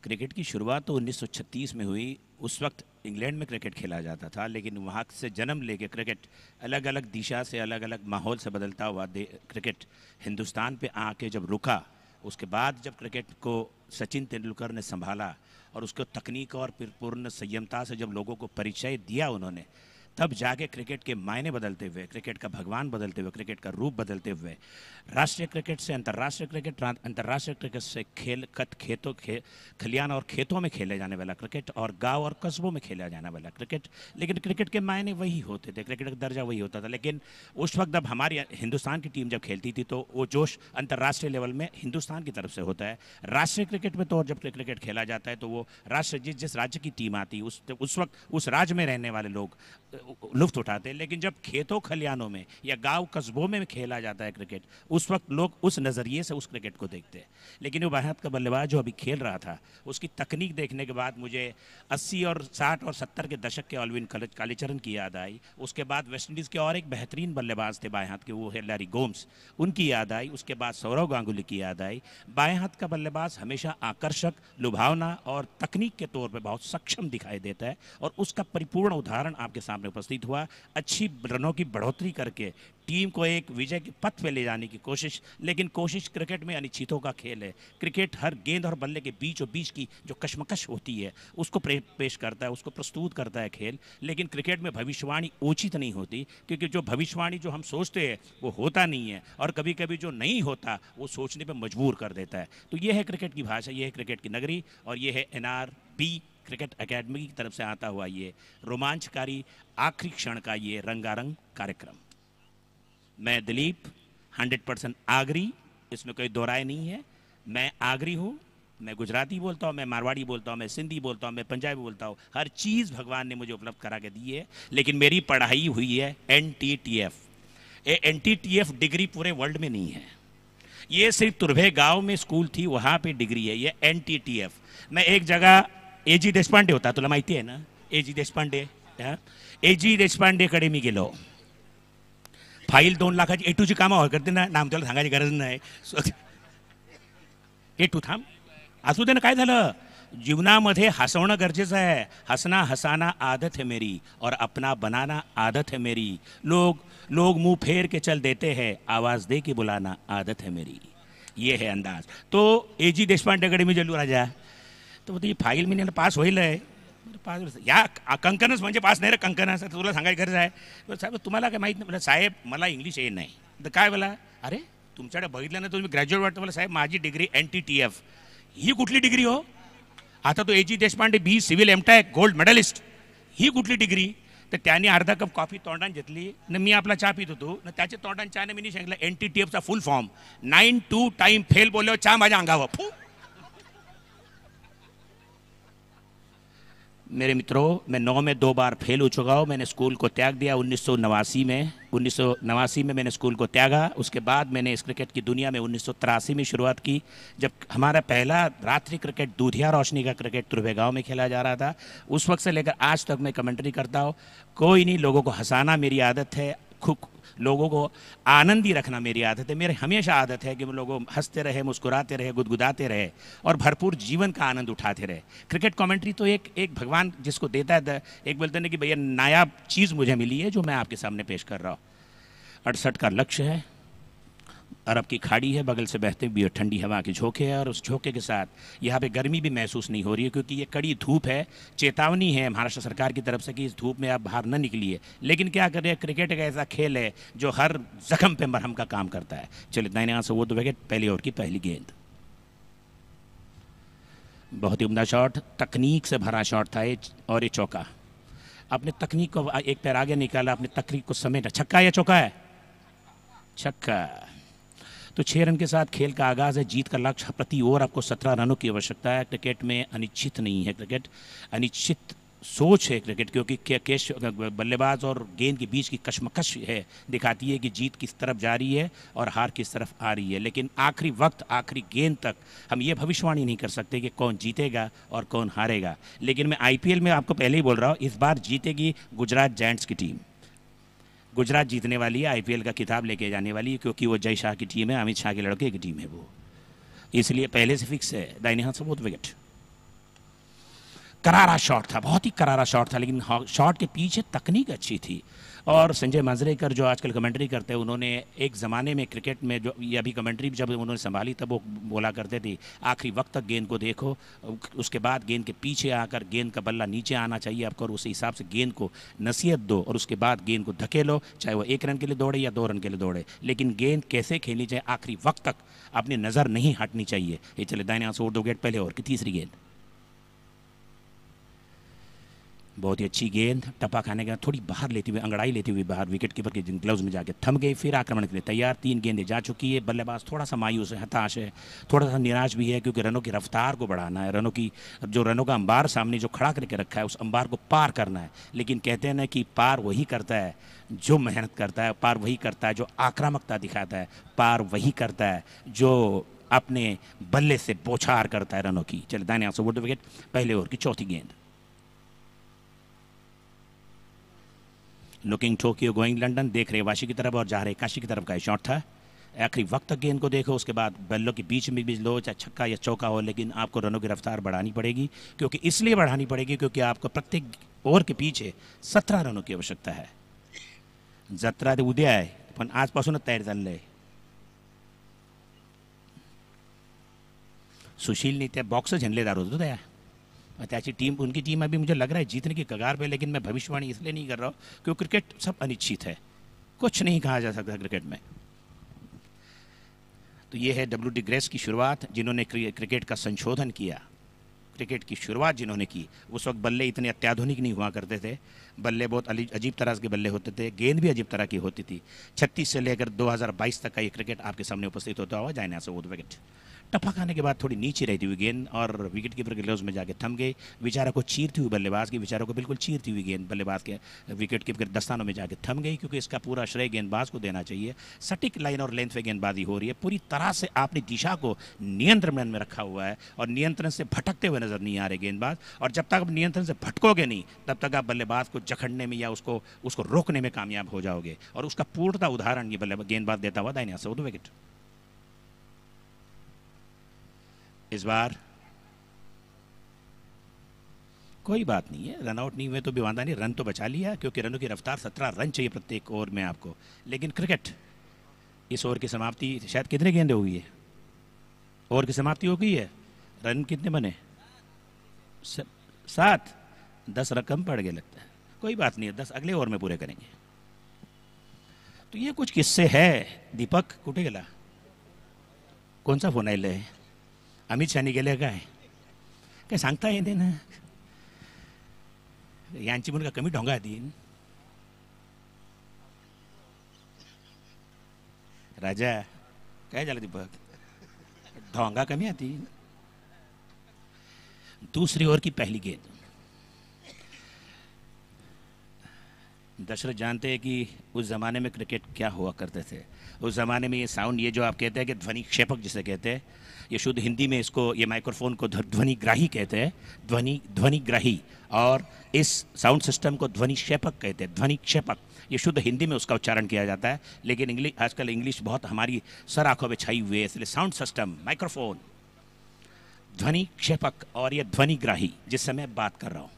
क्रिकेट की शुरुआत तो 1936 में हुई. उस वक्त इंग्लैंड में क्रिकेट खेला जाता था, लेकिन वहाँ से जन्म लेके क्रिकेट अलग अलग दिशा से अलग अलग माहौल से बदलता हुआ क्रिकेट हिंदुस्तान पे आके जब रुका, उसके बाद जब क्रिकेट को सचिन तेंदुलकर ने संभाला और उसको तकनीक और पूर्ण संयमता से जब लोगों को परिचय दिया उन्होंने, तब जाके क्रिकेट के मायने बदलते हुए, क्रिकेट का भगवान बदलते हुए, क्रिकेट का रूप बदलते हुए राष्ट्रीय क्रिकेट से अंतर्राष्ट्रीय क्रिकेट, अंतर्राष्ट्रीय क्रिकेट से खलियान और खेतों में खेले जाने वाला क्रिकेट और गांव और कस्बों में खेला जाने वाला क्रिकेट. लेकिन क्रिकेट के मायने वही होते थे, क्रिकेट का दर्जा वही होता था. लेकिन उस वक्त जब हमारी हिंदुस्तान की टीम जब खेलती थी तो वो जोश अंतर्राष्ट्रीय लेवल में हिंदुस्तान की तरफ से होता है. राष्ट्रीय क्रिकेट में तो जब क्रिकेट खेला जाता है तो वो राष्ट्र जिस राज्य की टीम आती उस वक्त उस राज्य में रहने वाले लोग लुफ्त उठाते हैं. लेकिन जब खेतों खलियानों में या गांव कस्बों में खेला जाता है क्रिकेट, उस वक्त लोग उस नज़रिए से उस क्रिकेट को देखते हैं. लेकिन वो बाएं हाथ का बल्लेबाज जो अभी खेल रहा था, उसकी तकनीक देखने के बाद मुझे 80 और 60 और 70 के दशक के ऑलविन कालीचरण की याद आई. उसके बाद वेस्टइंडीज़ के और एक बेहतरीन बल्लेबाज थे बाएं हाथ के, वो है लैरी गोम्स, उनकी याद आई. उसके बाद सौरव गांगुली की याद आई. बाएं हाथ का बल्लेबाज हमेशा आकर्षक, लुभावना और तकनीक के तौर पर बहुत सक्षम दिखाई देता है और उसका परिपूर्ण उदाहरण आपके सामने उपस्थित हुआ। अच्छी रनों की बढ़ोतरी करके टीम को एक विजय के पथ पे ले जाने की कोशिश, लेकिन कोशिश क्रिकेट में अनिश्चितों का खेल है। क्रिकेट हर गेंद और बल्ले के बीचों बीच की जो कशमकश होती है उसको पेश करता है, उसको प्रस्तुत करता है खेल। लेकिन क्रिकेट में भविष्यवाणी उचित नहीं होती, क्योंकि जो भविष्यवाणी जो हम सोचते हैं वो होता नहीं है, और कभी कभी जो नहीं होता वो सोचने पर मजबूर कर देता है। तो ये है क्रिकेट की भाषा, ये है क्रिकेट की नगरी, और ये है NRB क्रिकेट एकेडमी की तरफ से आता हुआ ये रोमांचकारी आखिरी क्षण का ये रंगारंग कार्यक्रम। मैं दिलीप 100% आगरी, इसमें कोई दो राय नहीं है। मैं आगरी हूँ, मैं गुजराती बोलता हूँ, मैं मारवाड़ी बोलता हूँ, मैं सिंधी बोलता हूँ, मैं पंजाबी बोलता हूँ। हर चीज़ भगवान ने मुझे उपलब्ध करा के दी है, लेकिन मेरी पढ़ाई हुई है NTTF। ये NTTF डिग्री पूरे वर्ल्ड में नहीं है, ये सिर्फ तुर्भे गांव में स्कूल थी, वहाँ पे डिग्री है ये NTTF। मैं एक जगह AG देशपांडे होता तुला माहिती आहे ना, AG Deshpande, AG Deshpande academy गेलो, फाईल 2 लाखाची A2ची कामं करते ना, नाम तुला सांगायची गरज नाही। A2 थांब, असू दे ना, काय झालं, जीवनामध्ये हसवणं गरजेचं आहे। हसना हसाना आदत है मेरी, और अपना बनाना आदत है मेरी। लोग मुंह फेर के चल देते हैं, आवाज दे के बुलाना आदत है मेरी। ये है अंदाज। तो AG देशपांडे अकॅडमी जल्लू राजा, तो ती फाईल मी पास होईल आहे, पास या कंकणच म्हणजे पास नाही रे, कंकणच तुला सांगायची गरज आहे। साहेब तुम्हाला काय माहीत नाही? मला साहेब मला इंग्लिश येत नाही। तर काय बोला, अरे तुमच्याकडे बघितलं ना, तुम्ही ग्रॅज्युएट वाटतं मला। साहेब माझी डिग्री NTTF। ही कुठली डिग्री हो? आता तो AG Deshpande B civil MTech gold medalist, ही कुठली डिग्री? तर त्याने अर्धा कप कॉफी तोंडाने घेतली न, मी आपला चहा पित होतो न, त्याच्या तोंडाने चहाने मी सांगितलं NTTFचा फुल फॉर्म 9 टाइम फेल बोलल्यावर चहा माझ्या अंगावर फू। मेरे मित्रों, मैं 9 में 2 बार फेल हो चुका हूँ। मैंने स्कूल को त्याग दिया 1989 में मैंने स्कूल को त्यागा। उसके बाद मैंने इस क्रिकेट की दुनिया में 1983 में शुरुआत की, जब हमारा पहला रात्रि क्रिकेट दूधिया रोशनी का क्रिकेट तुर्भे गांव में खेला जा रहा था। उस वक्त से लेकर आज तक मैं कमेंट्री करता हूँ। कोई नहीं, लोगों को हंसाना मेरी आदत है, लोगों को आनंदी रखना मेरी आदत है। मेरी हमेशा आदत है कि वो लोग हंसते रहे, मुस्कुराते रहे, गुदगुदाते रहे और भरपूर जीवन का आनंद उठाते रहे। क्रिकेट कमेंट्री तो एक भगवान जिसको देता है, एक बोलते हैं कि भैया नायाब चीज़ मुझे मिली है जो मैं आपके सामने पेश कर रहा हूँ। 68 का लक्ष्य है, अरब की खाड़ी है, बगल से बहते हुए ठंडी हवा के झोंके है, और उस झोंके के साथ यहाँ पे गर्मी भी महसूस नहीं हो रही है, क्योंकि ये कड़ी धूप है। चेतावनी है महाराष्ट्र सरकार की तरफ से कि इस धूप में आप बाहर न निकलिए, लेकिन क्या करें, क्रिकेट एक ऐसा खेल है जो हर जख्म पे मरहम का काम करता है। चलिए दाहिने हाथ से वो दो विकेट, पहले ओवर की पहली गेंद, बहुत ही उम्दा शॉट, तकनीक से भरा शॉट था ये, और ये चौका। अपने तकनीक को एक पैर आगे निकाला, अपने तकनीक को समेटा। छक्का या चौका है? छक्का। तो 6 रन के साथ खेल का आगाज़ है। जीत का लक्ष्य प्रति ओवर आपको 17 रनों की आवश्यकता है। क्रिकेट में अनिश्चित नहीं है, क्रिकेट अनिश्चित सोच है क्रिकेट, क्योंकि बल्लेबाज और गेंद के बीच की कशमकश है, दिखाती है कि जीत किस तरफ जा रही है और हार किस तरफ आ रही है। लेकिन आखिरी वक्त, आखिरी गेंद तक हम ये भविष्यवाणी नहीं कर सकते कि कौन जीतेगा और कौन हारेगा। लेकिन मैं IPL में आपको पहले ही बोल रहा हूँ, इस बार जीतेगी गुजरात जायंट्स की टीम। गुजरात जीतने वाली है, IPL का खिताब लेके जाने वाली है, क्योंकि वो जय शाह की टीम है, अमित शाह के लड़के की टीम है वो, इसलिए पहले से फिक्स है। दाहिने हाथ से बहुत विकेट, करारा शॉट था, बहुत ही करारा शॉट था, लेकिन शॉट के पीछे तकनीक अच्छी थी। और संजय मांजरेकर जो आजकल कमेंट्री करते हैं, उन्होंने एक ज़माने में क्रिकेट में जो ये अभी कमेंट्री जब उन्होंने संभाली तब वो बोला करते थे, आखिरी वक्त तक गेंद को देखो, उसके बाद गेंद के पीछे आकर गेंद का बल्ला नीचे आना चाहिए आपको, और उस हिसाब से गेंद को नसीहत दो, और उसके बाद गेंद को धकेलो, चाहे वो 1 रन के लिए दौड़े या 2 रन के लिए दौड़े, लेकिन गेंद कैसे खेलनी चाहिए आखिरी वक्त तक अपनी नज़र नहीं हटनी चाहिए। ये चले दाहिने हाथ से और 2 विकेट, पहले ओवर की तीसरी गेंद, बहुत ही अच्छी गेंद, टप्पा खाने के बाद थोड़ी बाहर लेती हुई, अंगड़ाई लेती हुई बाहर, विकेट कीपर के ग्लव्स में जाके थम गई। फिर आक्रमण के लिए तैयार, 3 गेंदें जा चुकी है। बल्लेबाज थोड़ा सा मायूस है, हताश है, थोड़ा सा निराश भी है, क्योंकि रनों की रफ्तार को बढ़ाना है, रनों का अंबार सामने जो खड़ा करके रखा है, उस अंबार को पार करना है। लेकिन कहते हैं ना कि पार वही करता है जो मेहनत करता है, पार वही करता है जो आक्रामकता दिखाता है, पार वही करता है जो अपने बल्ले से बौछार करता है रनों की। चले दाहिने हाथ से वो 2 विकेट, पहले ओवर की चौथी गेंद, लुकिंग टोक्यो गोइंग लंदन, देख रहे वाशी की तरफ और जा रहे काशी की तरफ का शॉट था। आखिरी वक्त तक गेंद को देखो, उसके बाद बल्लों के बीच में भी लो, चाहे छक्का या चौका हो, लेकिन आपको रनों की रफ्तार बढ़ानी पड़ेगी। क्योंकि इसलिए बढ़ानी पड़ेगी क्योंकि आपको प्रत्येक ओव्हर के पीछे 17 रनों की आवश्यकता है। जत्रा ते उद्या आहे, पण आजपासूनच तयारी चालली आहे. सुशील ने त्या बॉक्स झंडलेदार होते त्या, और त्याची टीम, उनकी टीम अभी मुझे लग रहा है जीतने की कगार पे, लेकिन मैं भविष्यवाणी इसलिए नहीं कर रहा हूँ क्योंकि क्रिकेट सब अनिश्चित है, कुछ नहीं कहा जा सकता क्रिकेट में. तो ये है डब्ल्यू डी ग्रेस की शुरुआत, जिन्होंने क्रिकेट का संशोधन किया. क्रिकेट की शुरुआत जिन्होंने की, उस वक्त बल्ले इतने अत्याधुनिक नहीं हुआ करते थे, बल्ले बहुत अजीब तरह के बल्ले होते थे, गेंद भी अजीब तरह की होती थी. 36 से लेकर 2022 तक का ये क्रिकेट आपके सामने उपस्थित होता हुआ जाने से वो विकेट टपक आने के बाद थोड़ी नीचे रहती हुई गेंद और विकेट कीपर के ग्लव्स में जाके थम गई. बेचारा को चीरती हुई बल्लेबाज की, बेचारों को बिल्कुल चीरती हुई गेंद बल्लेबाज के विकेट कीपर के दस्तानों में जाके थम गई, क्योंकि इसका पूरा श्रेय गेंदबाज को देना चाहिए. सटीक लाइन और लेंथ पे गेंदबाजी हो रही है, पूरी तरह से आपने दिशा को नियंत्रण में रखा हुआ है और नियंत्रण से भटकते हुए नजर नहीं आ रहे गेंदबाज. और जब तक आप नियंत्रण से भटकोगे नहीं, तब तक आप बल्लेबाज को जकड़ने में या उसको रोकने में कामयाब हो जाओगे. और उसका पूर्णतः उदाहरण ये गेंदबाज देता हुआ दाहिने हाथ से विकेट. इस बार कोई बात नहीं है, रन आउट नहीं हुए तो भी वादा नहीं, रन तो बचा लिया, क्योंकि रनों की रफ्तार 17 रन चाहिए प्रत्येक ओवर में आपको. लेकिन क्रिकेट, इस ओवर की समाप्ति शायद कितने गेंदे हुई है, ओवर की समाप्ति हो गई है, रन कितने बने, 7, 10 रकम पड़ गए लगता है. कोई बात नहीं है, 10 अगले ओवर में पूरे करेंगे. तो ये कुछ किस्से है. दीपक कुठे गेला, कोणचा फोन आयलाय, अमित शहानी गेले काय सांगता येते ना, यांची मुलगा कमी ढोंगा देईन. राजा काय झालं दीपक, ढोंगा कमी आती. दूसरी ओवर की पहली गेंद. दशरथ जानते हैं कि उस ज़माने में क्रिकेट क्या हुआ करते थे. उस ज़माने में ये साउंड, ये जो आप कहते हैं कि ध्वनि क्षेपक जिसे कहते हैं, ये शुद्ध हिंदी में इसको, ये माइक्रोफोन को ध्वनिग्राही कहते हैं, ध्वनिग्राही. और इस साउंड सिस्टम को ध्वनि क्षेपक कहते हैं, ध्वनि क्षेपक. ये शुद्ध हिंदी में उसका उच्चारण किया जाता है, लेकिन आजकल इंग्लिश बहुत हमारी सर आंखों में छाई हुई है, इसलिए साउंड सिस्टम, माइक्रोफोन, ध्वनि क्षेपक और ये ध्वनिग्राही जिससे मैं बात कर रहा हूं,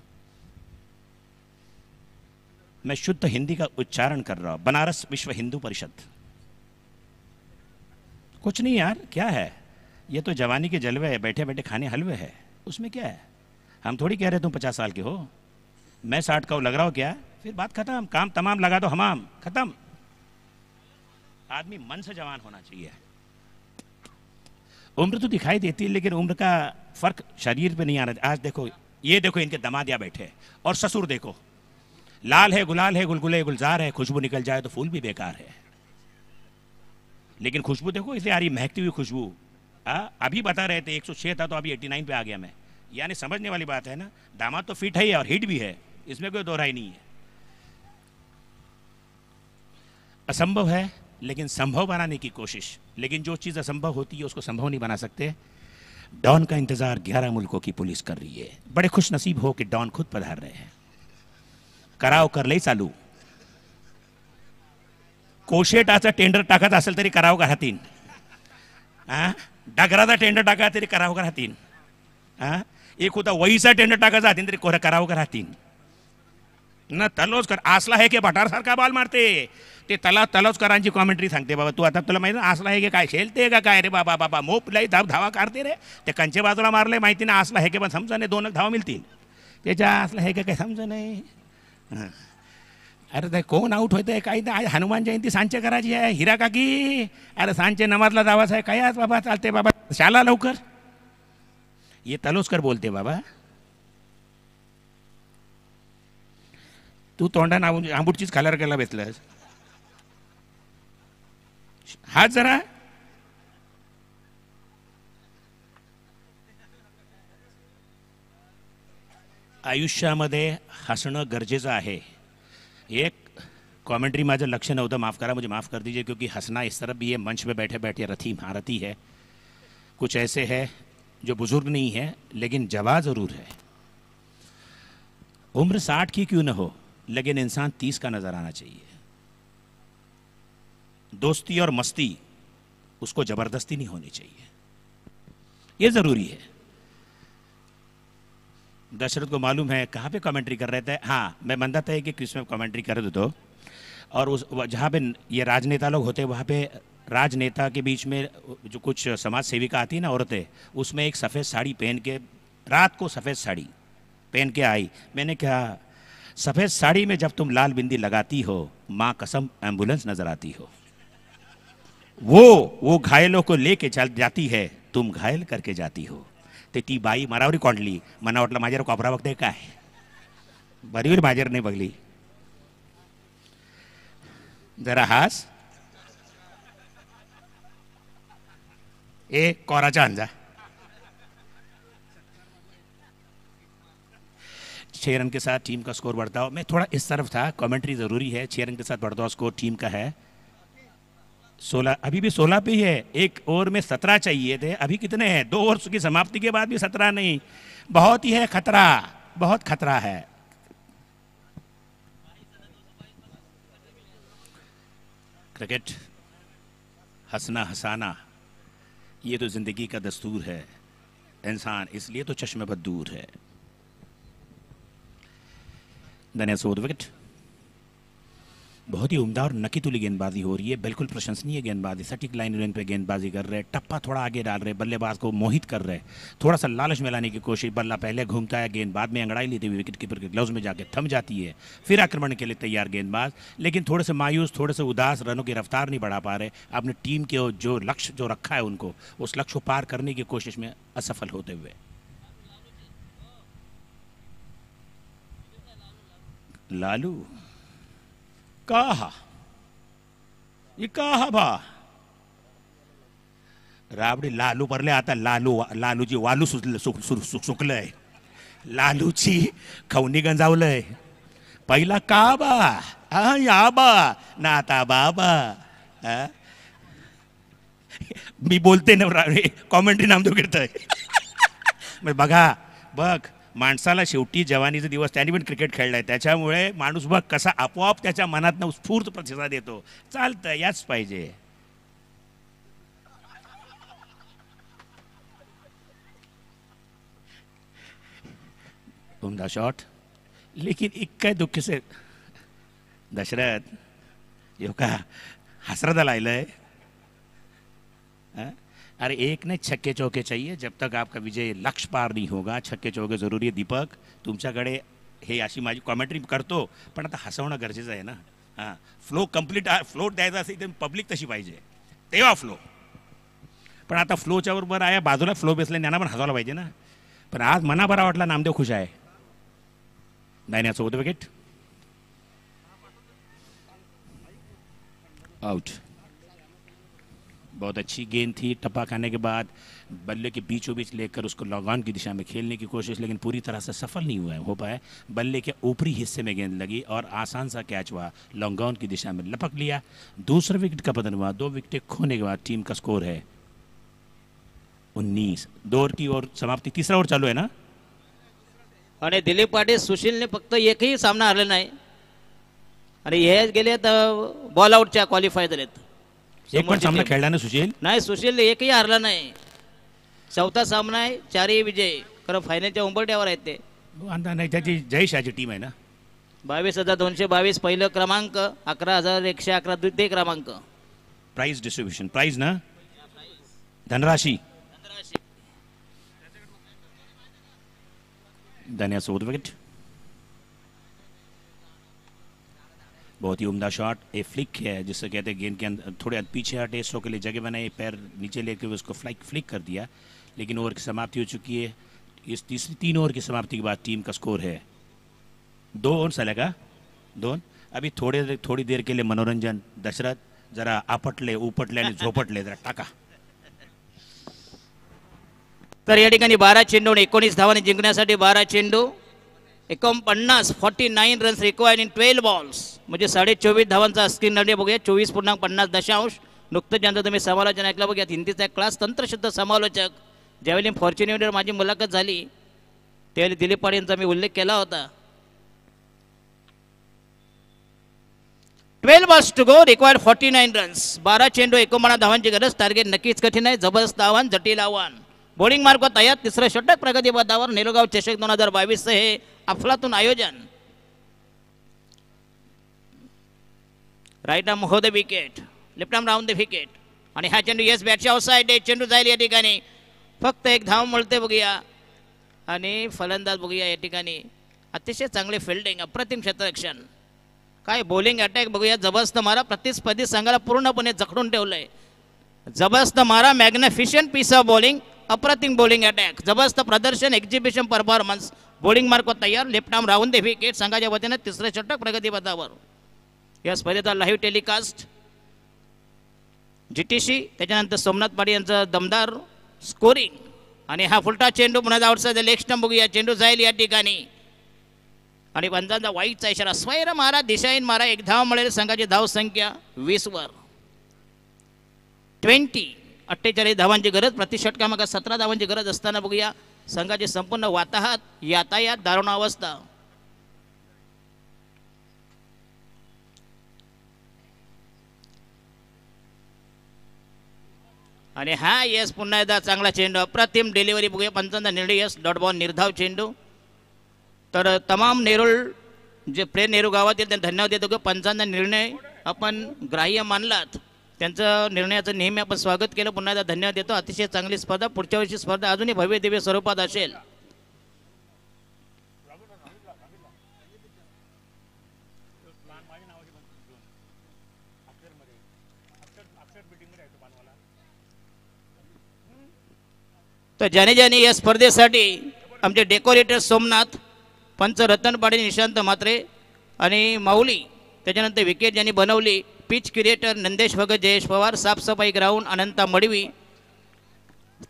मैं शुद्ध हिंदी का उच्चारण कर रहा हूं. बनारस विश्व हिंदू परिषद. कुछ नहीं यार, क्या है ये, तो जवानी के जलवे है, बैठे बैठे खाने हलवे है, उसमें क्या है. हम थोड़ी कह रहे तुम 50 साल के हो, मैं 60 का लग रहा हूं क्या, फिर बात खत्म. काम तमाम लगा दो, हमाम खत्म. आदमी मन से जवान होना चाहिए. उम्र तो दिखाई देती है, लेकिन उम्र का फर्क शरीर पे नहीं आ रहा. आज देखो, ये देखो इनके दमादिया बैठे और ससुर देखो, लाल है, गुलाल है, गुलगुले गुलजार है, खुशबू निकल जाए तो फूल भी बेकार है. लेकिन खुशबू देखो इसे आ रही, महकती हुई खुशबू. अभी बता रहे थे 106 था तो अभी 89 पे आ गया मैं. यानी समझने वाली बात है ना, दामाद तो फिट है और हिट भी है, इसमें कोई दोहराई नहीं है. असंभव है लेकिन संभव बनाने की कोशिश. लेकिन जो चीज असंभव होती है उसको संभव नहीं बना सकते. डॉन का इंतजार 11 मुल्कों की पुलिस कर रही है. बड़े खुश नसीब हो कि डॉन खुद पधार रहे हैं. कराव करले चालू. कोशेटाचा टेंडर टाकत असेल तरी करावं का राहतील, डगराचा टेंडर टाका तरी करावं का राहतील, एक होता वहीचा टेंडर टाकायचा हातीन तरी करावं का राहतील ना. तलोजकर आसला आहे की भटारसारखा बॉल मारते, ते तलोजकरांची कॉमेंट्री सांगते. बाबा तू आता तुला माहिती ना, आसला आहे की काय खेळते का काय रे बाबा, बाबा मोप लई धावा काढते रे, ते कंचे बाजूला मारले माहिती ना, आसला आहे की पण समजा नाही, 2 धावा मिळतील त्याच्या, आसला आहे की काय समजा नाही. अरे कोण आउट होते काही आज हनुमान जयंती सांचे करायची आहे. हिरा काकी, अरे सांचे नमाजला जावाचं आहे काय आज बाबा, चालते बाबा शाला लवकर. ये तलोस्कर बोलते बाबा, तू तोंडाने आंबूटचीच खाल्यावर केला बेसलंस. हात जरा, आयुष्यामध्ये हसणं गरजेचं आहे. एक कमेंट्री माझं लक्ष नव्हतं, माफ़ करा, मुझे माफ़ कर दीजिए, क्योंकि हंसना इस तरफ भी है, मंच पे बैठे बैठे रथी महारथी है. कुछ ऐसे है जो बुजुर्ग नहीं है लेकिन जवा ज़रूर है. उम्र 60 की क्यों न हो, लेकिन इंसान 30 का नज़र आना चाहिए. दोस्ती और मस्ती उसको जबरदस्ती नहीं होनी चाहिए, ये जरूरी है। दशरथ को मालूम है कहाँ पे कमेंट्री कर रहे थे। हाँ, मैं मानता था कि क्रिस में कमेंट्री कर दो तो, और उस जहाँ पे ये राजनेता लोग होते हैं वहाँ पे राजनेता के बीच में जो कुछ समाज सेविका आती है ना औरतें, उसमें एक सफ़ेद साड़ी पहन के, रात को सफ़ेद साड़ी पहन के आई। मैंने कहा सफ़ेद साड़ी में जब तुम लाल बिंदी लगाती हो, माँ कसम एम्बुलेंस नजर आती हो। वो घायलों को लेके चल जाती है, तुम घायल करके जाती हो। ते ती बाई मरावरी कोंडली, मना वाटलं माझ्यावर कोपरा बघते काय, बरीवर माझ्यावर नाही बघली। जरा हास, ए कोराचा अंजा। छह रन के साथ टीम का स्कोर बढ़ता हो। मैं थोड़ा इस तरफ था, कमेंट्री जरूरी है। 6 रन के साथ बढ़ता हुआ स्कोर टीम का है 16, अभी भी 16 पे ही है। एक ओवर में 17 चाहिए थे, अभी कितने हैं? 2 ओवर की समाप्ति के बाद भी 17 नहीं, बहुत ही है खतरा, बहुत खतरा है। क्रिकेट हंसना हंसाना ये तो जिंदगी का दस्तूर है, इंसान इसलिए तो चश्मे बद दूर है। विकेट, बहुत ही उम्दा और नकीतुली गेंदबाजी हो रही है, बिल्कुल प्रशंसनीय गेंदबाजी। सटीक लाइन रेंज पे गेंदबाजी कर रहे, टप्पा थोड़ा आगे डाल रहे, बल्लेबाज को मोहित कर रहे, थोड़ा सा लालच में लाने की कोशिश। बल्ला पहले घूमता है, गेंद बाद में अंगड़ाई लेते हुए विकेट कीपर के ग्लव्स में जाके थम जाती है, फिर आक्रमण के लिए तैयार गेंदबाज, लेकिन थोड़े से मायूस, थोड़े से उदास, रनों की रफ्तार नहीं बढ़ा पा रहे। अपनी टीम के जो लक्ष्य जो रखा है उनको, उस लक्ष्य को पार करने की कोशिश में असफल होते हुए। लालू कहा, ये कहा बा राबडी लालू परले आता, लालूची वालू सुकलंय, लालूची खवनी गंजावलंय। पहिला का बा, हा या बा ना आता बाबा। मी बोलते ना, कॉमेंट्री नाम दो गिरतंय। मग बघा, बघ माणसाला शेवटी जवानीचा दिवस, त्यांनी पण क्रिकेट खेळलाय, त्याच्यामुळे माणूस बघ कसा आपोआप त्याच्या मनातनं उत्स्फूर्त प्रतिसाद येतो। चालतं, याच पाहिजे। उम्दा शॉट, लेकिन इक्का दुःख से दशरथ यो का हसरत लायलंय। अरे एक ने छक्के चौके चाहिए, जब तक आपका विजय लक्ष्य पार नहीं होगा छक्के चौके जरूरी आहे। दीपक तुमच्याकडे हे अशी माझी कॉमेंट्री करतो, पण आता हसवणं गरजेचं आहे ना। हां, फ्लो कंप्लीट, फ्लो द्यायचा असेल तर पब्लिक तशी पाहिजे, तेव्हा फ्लो। पण आता फ्लोच्या बरोबर आहे, बाजूला फ्लो बेसला त्यांना पण हसवायला पाहिजे ना। पण आज मना बरा वाटला, नामदेव खुश आहे। दायन्याचं होतं विकेट, आउट। बहुत अच्छी गेंद थी, टप्पा खाने के बाद बल्ले के बीचों बीच लेकर उसको लॉन्ग ऑन की दिशा में खेलने की कोशिश, लेकिन पूरी तरह से सफल नहीं हो पाया। बल्ले के ऊपरी हिस्से में गेंद लगी और आसान सा कैच हुआ, लॉन्ग ऑन की दिशा में लपक लिया। दूसरे विकेट का पतन हुआ। 2 विकेटें खोने के बाद टीम का स्कोर है 19। 2 ओवर की और समाप्ति, तीसरा ओवर चालू है ना। आणि दिलीप पाटील सुशीलने फक्त एकही सामना हरला नाही, आणि हे गेले तर बॉल आउटच्या क्वालिफाय झालेत। एक पण सामना खेळला ना सुशील? नाही, सुशील एकही हरला नाही। चौथा सामना आहे, 4ही विजय, खरं फायनलच्या उंबरट्यावर आहेत ते। अंदा नाही, त्याची जयशाची टीम आहे ना। 22,222 पहिलं क्रमांक, 11,111 द्वितीय क्रमांक। प्राइज डिस्ट्रीब्यूशन, प्राइज ना, धनराशि। धन्यवाद विकेट, बहुत ही उम्दा शॉट। ए फ्लिक है जिससे कहते हैं गेंद के अंदर थोड़े पीछे हटे, स्ट्रोक के लिए जगह बनाई, पैर नीचे लेकर उसको फ्लिक कर दिया, लेकिन ओवर की समाप्ति हो चुकी है। इस 3 ओवर की समाप्ति के बाद टीम का स्कोर है 2 ओवर चलेगा 2। अभी थोड़ी देर के लिए मनोरंजन। दशरथ जरा आपटले उपटले आणि झोपटले, जरा टाका। तर या ठिकाणी 12 चेंडू 19 धावांनी जिंकण्यासाठी 12 चेंडू 49 रन्स रिक्वायर्ड इन 12 बॉल्स, म्हणजे 24.5 धावांचा स्क्रीन रन बघूया। 24.50 नुकतंच ज्यांचं तुम्ही समालोचन ऐकलं बघूया, हिंदीचा क्लास तंत्रशुद्ध समालोचक ज्यावेळी फॉर्च्युनेटर माझी मुलाखत झाली त्यावेळी दिलीप पाटील यांचा मी उल्लेख केला होता। 12 balls to go, required 49 runs. 12 चेंडू 49 धावांची गरज. टार्गेट नक्कीच कठीण आहे. जबरदस्त आव्हान, जटिल आव्हान. बॉलिंग मार्ग तयार. तिसरं षटक प्रगतीपथावर. नेरुगाव चषक 2022 हे अफलातून आयोजन. राईट आर्म हो the wicket, left arm round the wicket. आणि हा चेंडू येस बॅटच्या आउटसाइड आहे. चेंडू जाईल या ठिकाणी. फक्त एक धाव मिळते बघूया. आणि फलंदाज बघूया या ठिकाणी. अतिशय चांगले फिल्डिंग, अप्रतिम क्षेत्ररक्षण. काय बॉलिंग अटॅक बघूया. जबरदस्त मारा. प्रतिस्पर्धी संघाला पूर्णपणे जखडून ठेवलंय. जबरदस्त मारा. मॅग्निफिशियंट पीस ऑफ बॉलिंग. अप्रतिम बॉलिंग अटॅक. जबरदस्त प्रदर्शन, एक्झिबिशन परफॉर्मन्स. बॉलिंग मार्क तयार. Left arm round the wicket. संघाच्या वतीने तिसरे षटक प्रगतीपथावर. या स्पर्धेचा लाईव्ह टेलिकास्ट GTC. त्याच्यानंतर सोमनाथ पाडी यांचं दमदार स्कोरिंग. आणि हा फुलटा चेंडू पुन्हा आउटसाइड लेग स्टंप बघूया. चेंडू जाईल या ठिकाणी. आणि पंचांचा वाईटचा इशारा. स्वैर मारा, दिशाहीन मारा. एक धाव मिळेल. संघाची धाव संख्या 20 वर. 48 धावांची गरज. प्रतिषटकामागा 17 धावांची गरज असताना बघूया संघाची संपूर्ण वाताहत यातायात दारुण अवस्था. आणि हा यस पुन्हा एकदा चांगला चेंडू. अप्रतिम डिलिव्हरी बघूया. पंचांचा निर्णय यस. डॉट बॉल निर्धाव चेंडू. तर तमाम नेरुळ जे प्ले नेहरू गावातील त्यांना धन्यवाद देतो की पंचांचा निर्णय आपण ग्राह्य मानलात. त्यांचं निर्णयाचं नेहमी आपण स्वागत केलं. पुन्हा एकदा धन्यवाद देतो. अतिशय चांगली स्पर्धा. पुढच्या वर्षी स्पर्धा अजूनही भव्य दिव्य स्वरूपात असेल. तर ज्याने ज्याने या स्पर्धेसाठी आमचे डेकोरेटर सोमनाथ, पंच रतन पाडे, निशांत म्हात्रे आणि माऊली, त्याच्यानंतर विकेट ज्यांनी बनवली, पिच क्रिएटर नंदेश भगत, जयेश पवार, साफसफाई ग्राउंड अनंता मडवी,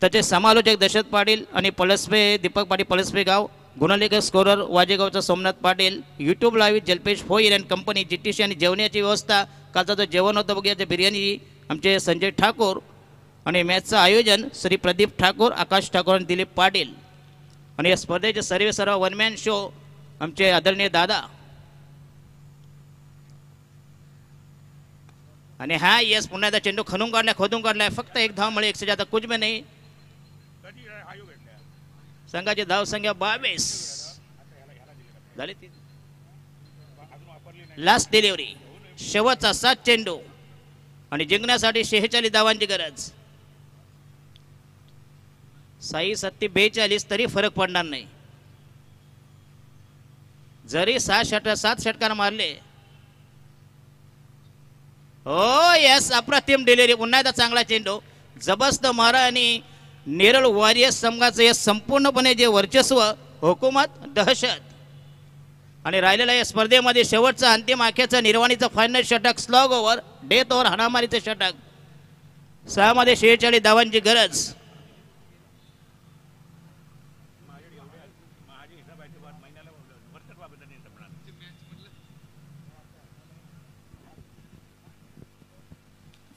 त्याचे समालोचक दशरथ पाटील आणि पलसपे दीपक पाटील पलसपे गाव, गुणलेखक स्कोरर वाजेगावचा सोमनाथ पाटील, यूट्यूब लाईव्ह जल्पेश फोईर अँड कंपनी GTC. आणि जेवणाची व्यवस्था कालचा जो जेवण होतं बघूया बिर्याणी आमचे संजय ठाकूर. आणि मॅचचं आयोजन श्री प्रदीप ठाकूर, आकाश ठाकूर आणि दिलीप पाटील. आणि या स्पर्धेचे सर्व वन मॅन शो आमचे आदरणीय दादा. आणि हा यस पुन्हा एकदा चेंडू खोदून काढलाय. फक्त एक धाव मिळेल. 100 ज्यादा कुछ भी नाही. संघाची धाव संख्या 22 झाली. लास्ट डिलिव्हरी, शेवटचा 7 चेंडू आणि जिंकण्यासाठी 46 धावांची गरज. 6-42 तरी फरक पडणार नाही. जरी 7 षटकार मारले. हो यस, अप्रतिम डिलिव्हरी. पुन्हा एकदा चांगला चेंडू. जबरदस्त मारा. आणि नेरळ वॉरियर्स संघाचं हे संपूर्णपणे जे वर्चस्व, हुकूमत, दहशत. आणि राहिलेल्या या स्पर्धेमध्ये शेवटचा अंतिम आखेचा निर्वाणीचा फायनल षटक, स्लॉग ओव्हर, डेथ ओव्हर, हाणामारीचे षटक. 6 मध्ये 46 धावांची गरज.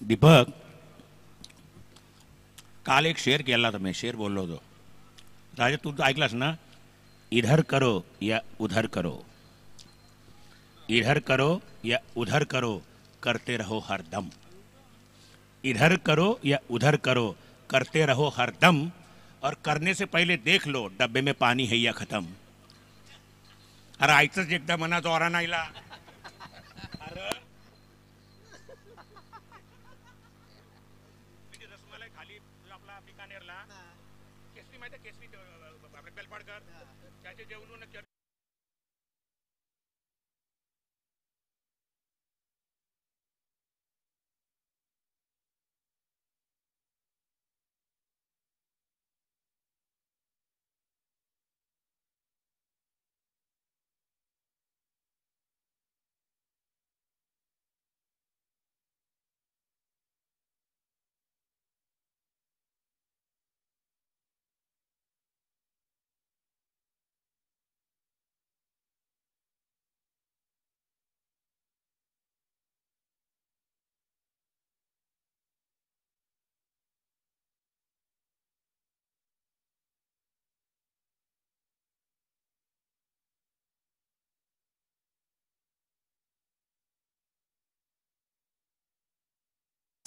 दीपक, काल एक शेर केला होता मी. शेर बोललो होतो. राजा तू ऐकलास ना? इधर करो या उधर करो, इधर करो या उधर करो, करते रहो हर दम. इधर करो या उधर करो, करते रहो हर दम. और करने से पहले देख लो डब्बे में पानी है या खत्म. अरे आयचंच एकदा मना जोरा नाहीला. अरे रसमलाई खाली आपला बिकानेरला केसरी माहिती, केसरी आपल्या बेलपाडकर त्याचे जेवण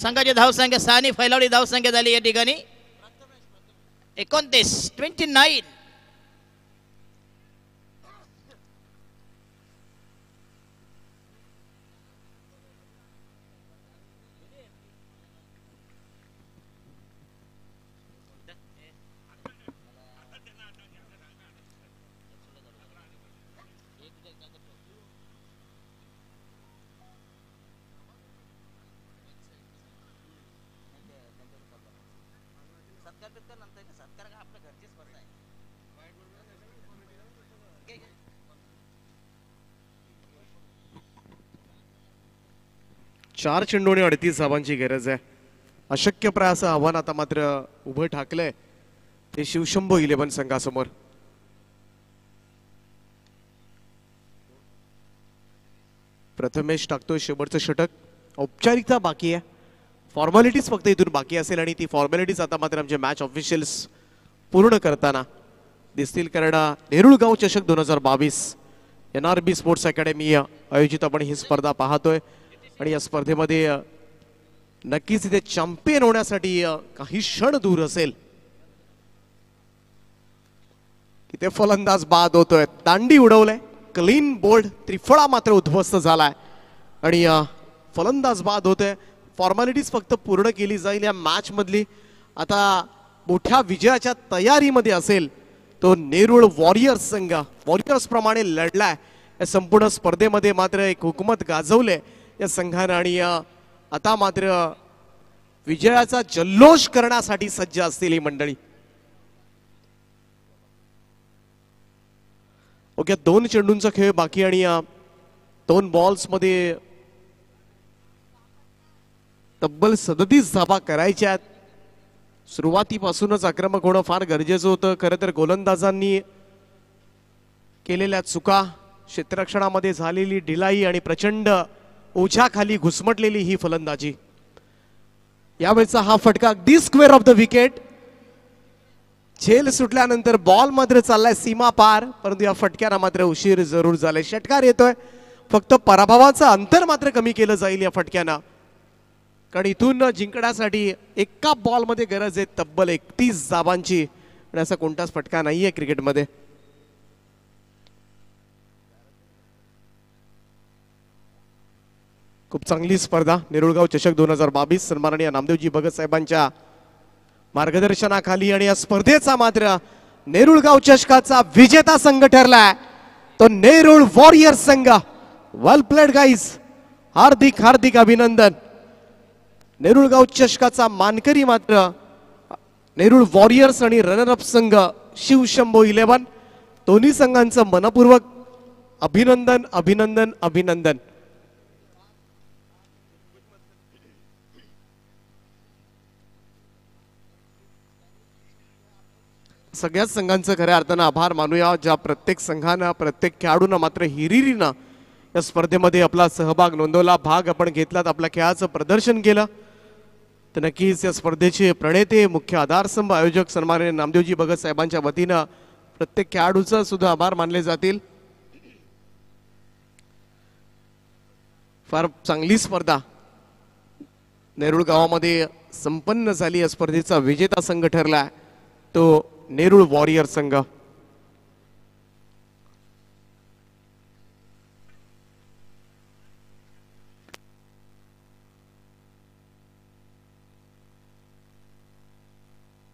संघाची धावसंख्या 6 फैलावली धावसंख्या झाली या ठिकाणी 29. चार चेंडू आणि 38 धावांची गरज आहे. अशक्यप्राय असं आव्हान आता मात्र उभं ठाकलंय ते शिवशंभो 11 संघासमोर. प्रथमेश टाकतोय शेवटचं षटक. औपचारिकता बाकी आहे, फॉर्मॅलिटीज फक्त इथून बाकी असेल आणि ती फॉर्मॅलिटीज आता मात्र आमचे मॅच ऑफिशियल्स पूर्ण करताना दिसतील. कारण नेरुळगाव चषक 2022 NRB स्पोर्ट्स अकॅडमी आयोजित आपण ही स्पर्धा पाहतोय आणि या स्पर्धेमध्ये नक्कीच इथे चॅम्पियन होण्यासाठी काही क्षण दूर असेल. इथे फलंदाज बाद होतोय, दांडी उडवलंय, क्लीन बोल्ड त्रिफळा मात्र उद्ध्वस्त झालाय आणि फलंदाज बाद होतोय. फॉर्मॅलिटीज फक्त पूर्ण केली जाईल या मॅच मधली. आता मोठ्या विजयाच्या तयारीमध्ये असेल तो नेरुळ वॉरियर्स संघ. वॉरियर्स प्रमाणे लढलाय या संपूर्ण स्पर्धेमध्ये, मात्र एक हुकूमत गाजवले या संघानं आणि आता मात्र विजयाचा जल्लोष करण्यासाठी सज्ज असतील ही मंडळी. ओके, 2 चेंडूंचा खेळ बाकी आणि 2 बॉल्स मध्ये तब्बल 37 धावा करायच्या. सुरुवातीपासूनच आक्रमक होणं फार गरजेचं होतं. खरं तर गोलंदाजांनी केलेल्या चुका, क्षेत्ररक्षणामध्ये झालेली ढिलाई आणि प्रचंड ओझ्याखाली घुसमटलेली ही फलंदाजी. यावेळेचा हा फटका अगदी स्क्वेअर ऑफ द विकेट. झेल सुटल्यानंतर बॉल मात्र चाललाय सीमा पार, परंतु या फटक्याला मात्र उशीर जरूर झालाय. षटकार येतोय, फक्त पराभवाचं अंतर मात्र कमी केलं जाईल या फटक्यानं. कारण इथून जिंकण्यासाठी एका बॉलमध्ये गरज आहे तब्बल 31 धावांची आणि असा कोणताच फटका नाहीये क्रिकेटमध्ये. खूप चांगली स्पर्धा नेरुळगाव चषक 2022 सन्माननीय नामदेवजी भगत साहेबांच्या मार्गदर्शनाखाली. आणि या स्पर्धेचा मात्र नेरुळगाव चषकाचा विजेता संघ ठरलाय तो नेरुळ वॉरियर्स संघ. वेल प्लेड गाईज, हार्दिक हार्दिक अभिनंदन. नेरुळगाव चषकाचा मानकरी मात्र नेरुळ वॉरियर्स आणि रनरअप संघ शिवशंभो 11. दोन्ही संघांचं मनपूर्वक अभिनंदन अभिनंदन अभिनंदन. सगळ्याच संघांचं खऱ्या अर्थानं आभार मानूया, ज्या प्रत्येक संघानं प्रत्येक खेळाडूंना मात्र हिरिरीनं या स्पर्धेमध्ये आपला सहभाग नोंदवला, भाग आपण घेतलात, आपल्या खेळाचं प्रदर्शन केलं. तर नक्कीच या स्पर्धेचे प्रणेते, मुख्य आधारस्तंभ, आयोजक सन्माननीय नामदेवजी भगत साहेबांच्या वतीनं प्रत्येक खेळाडूचा सुद्धा आभार मानले जातील. फार चांगली स्पर्धा नेरुळ गावामध्ये संपन्न झाली. या स्पर्धेचा विजेता संघ ठरला तो नेरुळ वॉरियर संघ.